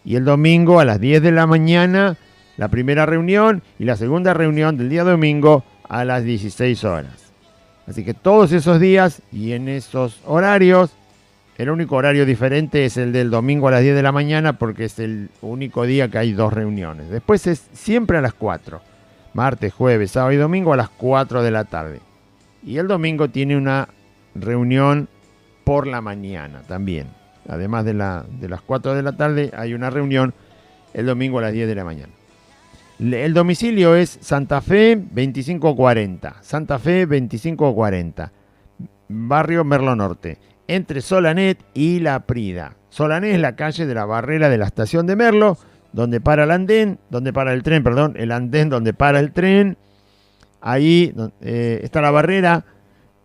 Y el domingo a las 10 de la mañana, la primera reunión y la segunda reunión del día domingo a las 16 horas. Así que todos esos días y en esos horarios, el único horario diferente es el del domingo a las 10 de la mañana porque es el único día que hay dos reuniones. Después es siempre a las 4. Martes, jueves, sábado y domingo a las 4 de la tarde. Y el domingo tiene una reunión por la mañana también. Además de las 4 de la tarde hay una reunión el domingo a las 10 de la mañana. El domicilio es Santa Fe 2540. Santa Fe 2540. Barrio Merlo Norte. Entre Solanet y La Prida. Solanet es la calle de la barrera de la estación de Merlo, donde para el andén, el andén donde para el tren. Ahí está la barrera.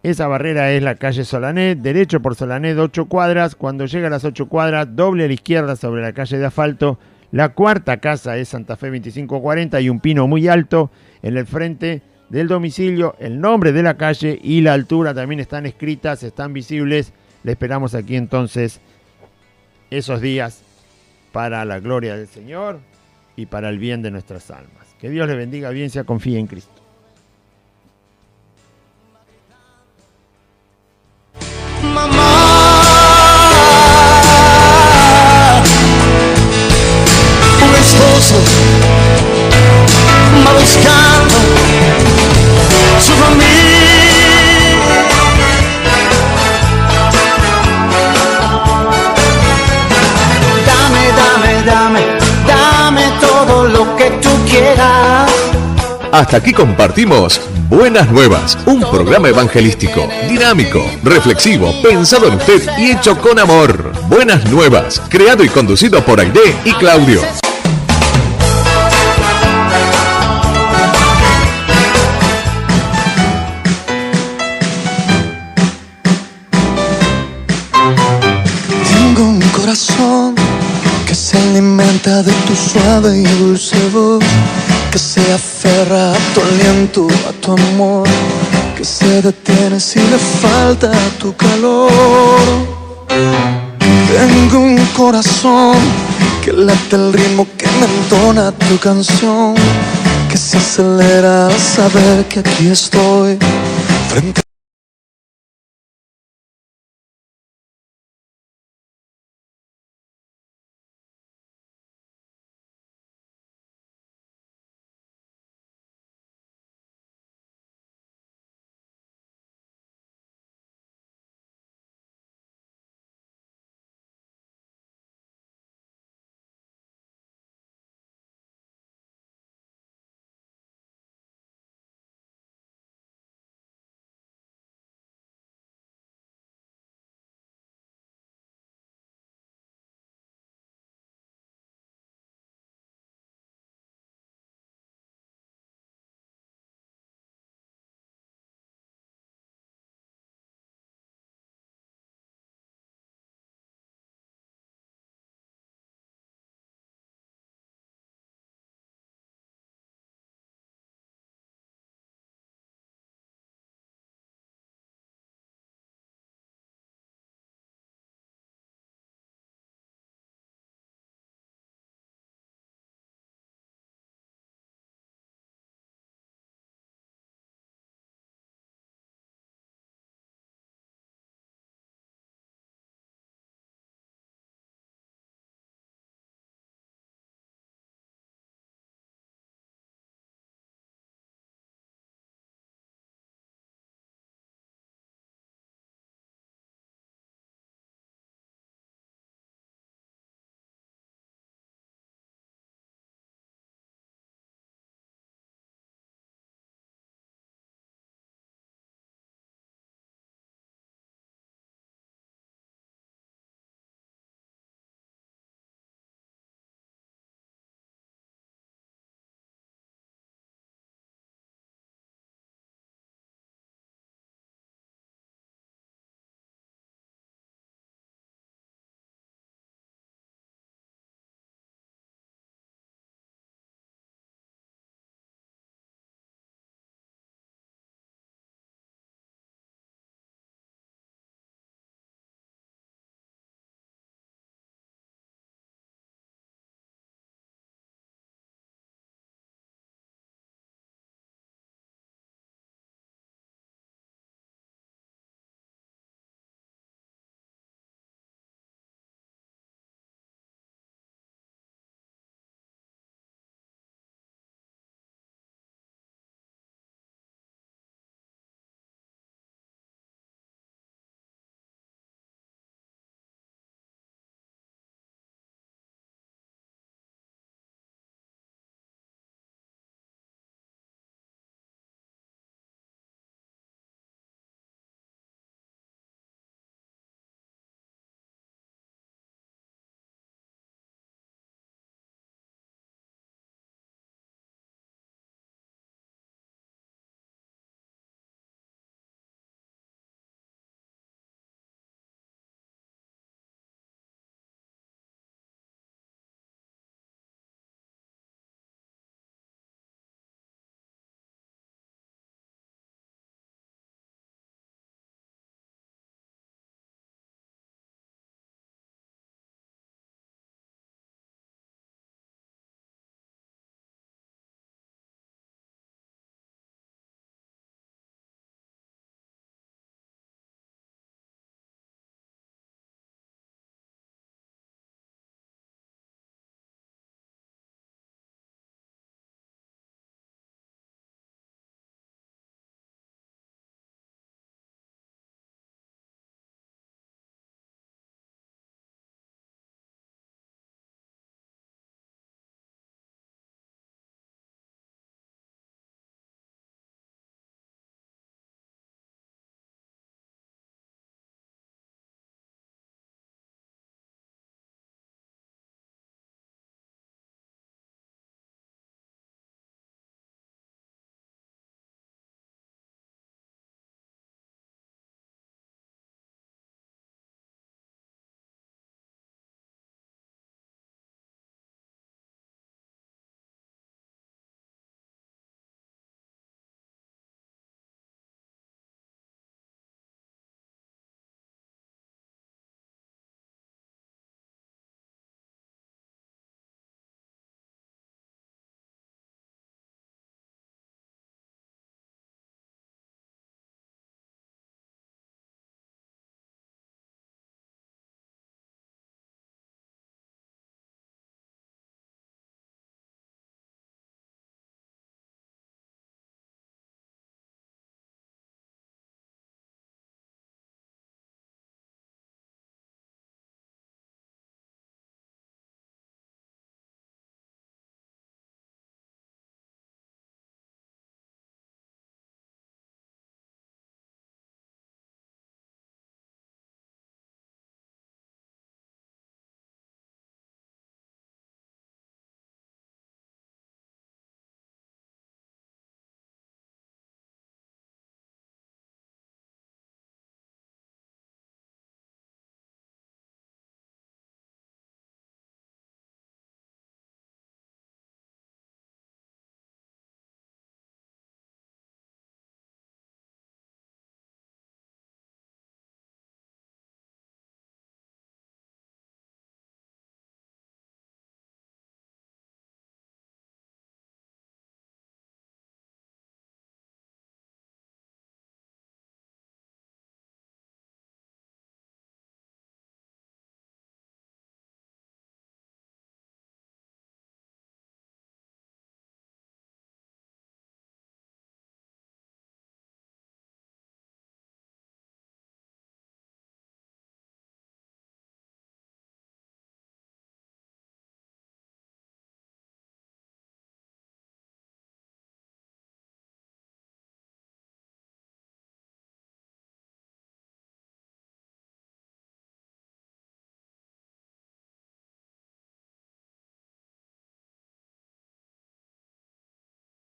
Esa barrera es la calle Solanet, derecho por Solanet 8 cuadras. Cuando llega a las 8 cuadras, doble a la izquierda sobre la calle de asfalto. La cuarta casa es Santa Fe 2540 y un pino muy alto en el frente del domicilio. El nombre de la calle y la altura también están escritas, están visibles. Le esperamos aquí entonces esos días para la gloria del Señor y para el bien de nuestras almas. Que Dios le bendiga, audiencia, confíe en Cristo.
Mamá, un esposo va buscando su familia. Dame todo lo que tú quieras.
Hasta aquí compartimos Buenas Nuevas, un programa evangelístico, dinámico, reflexivo, pensado en usted y hecho con amor. Buenas Nuevas, creado y conducido por Aide y Claudio.
Tengo un corazón que se alimenta de tu suave y dulce voz, que se aferra a tu aliento, a tu amor, que se detiene si le falta tu calor. Tengo un corazón que late el ritmo que me entona tu canción, que se acelera al saber que aquí estoy, frente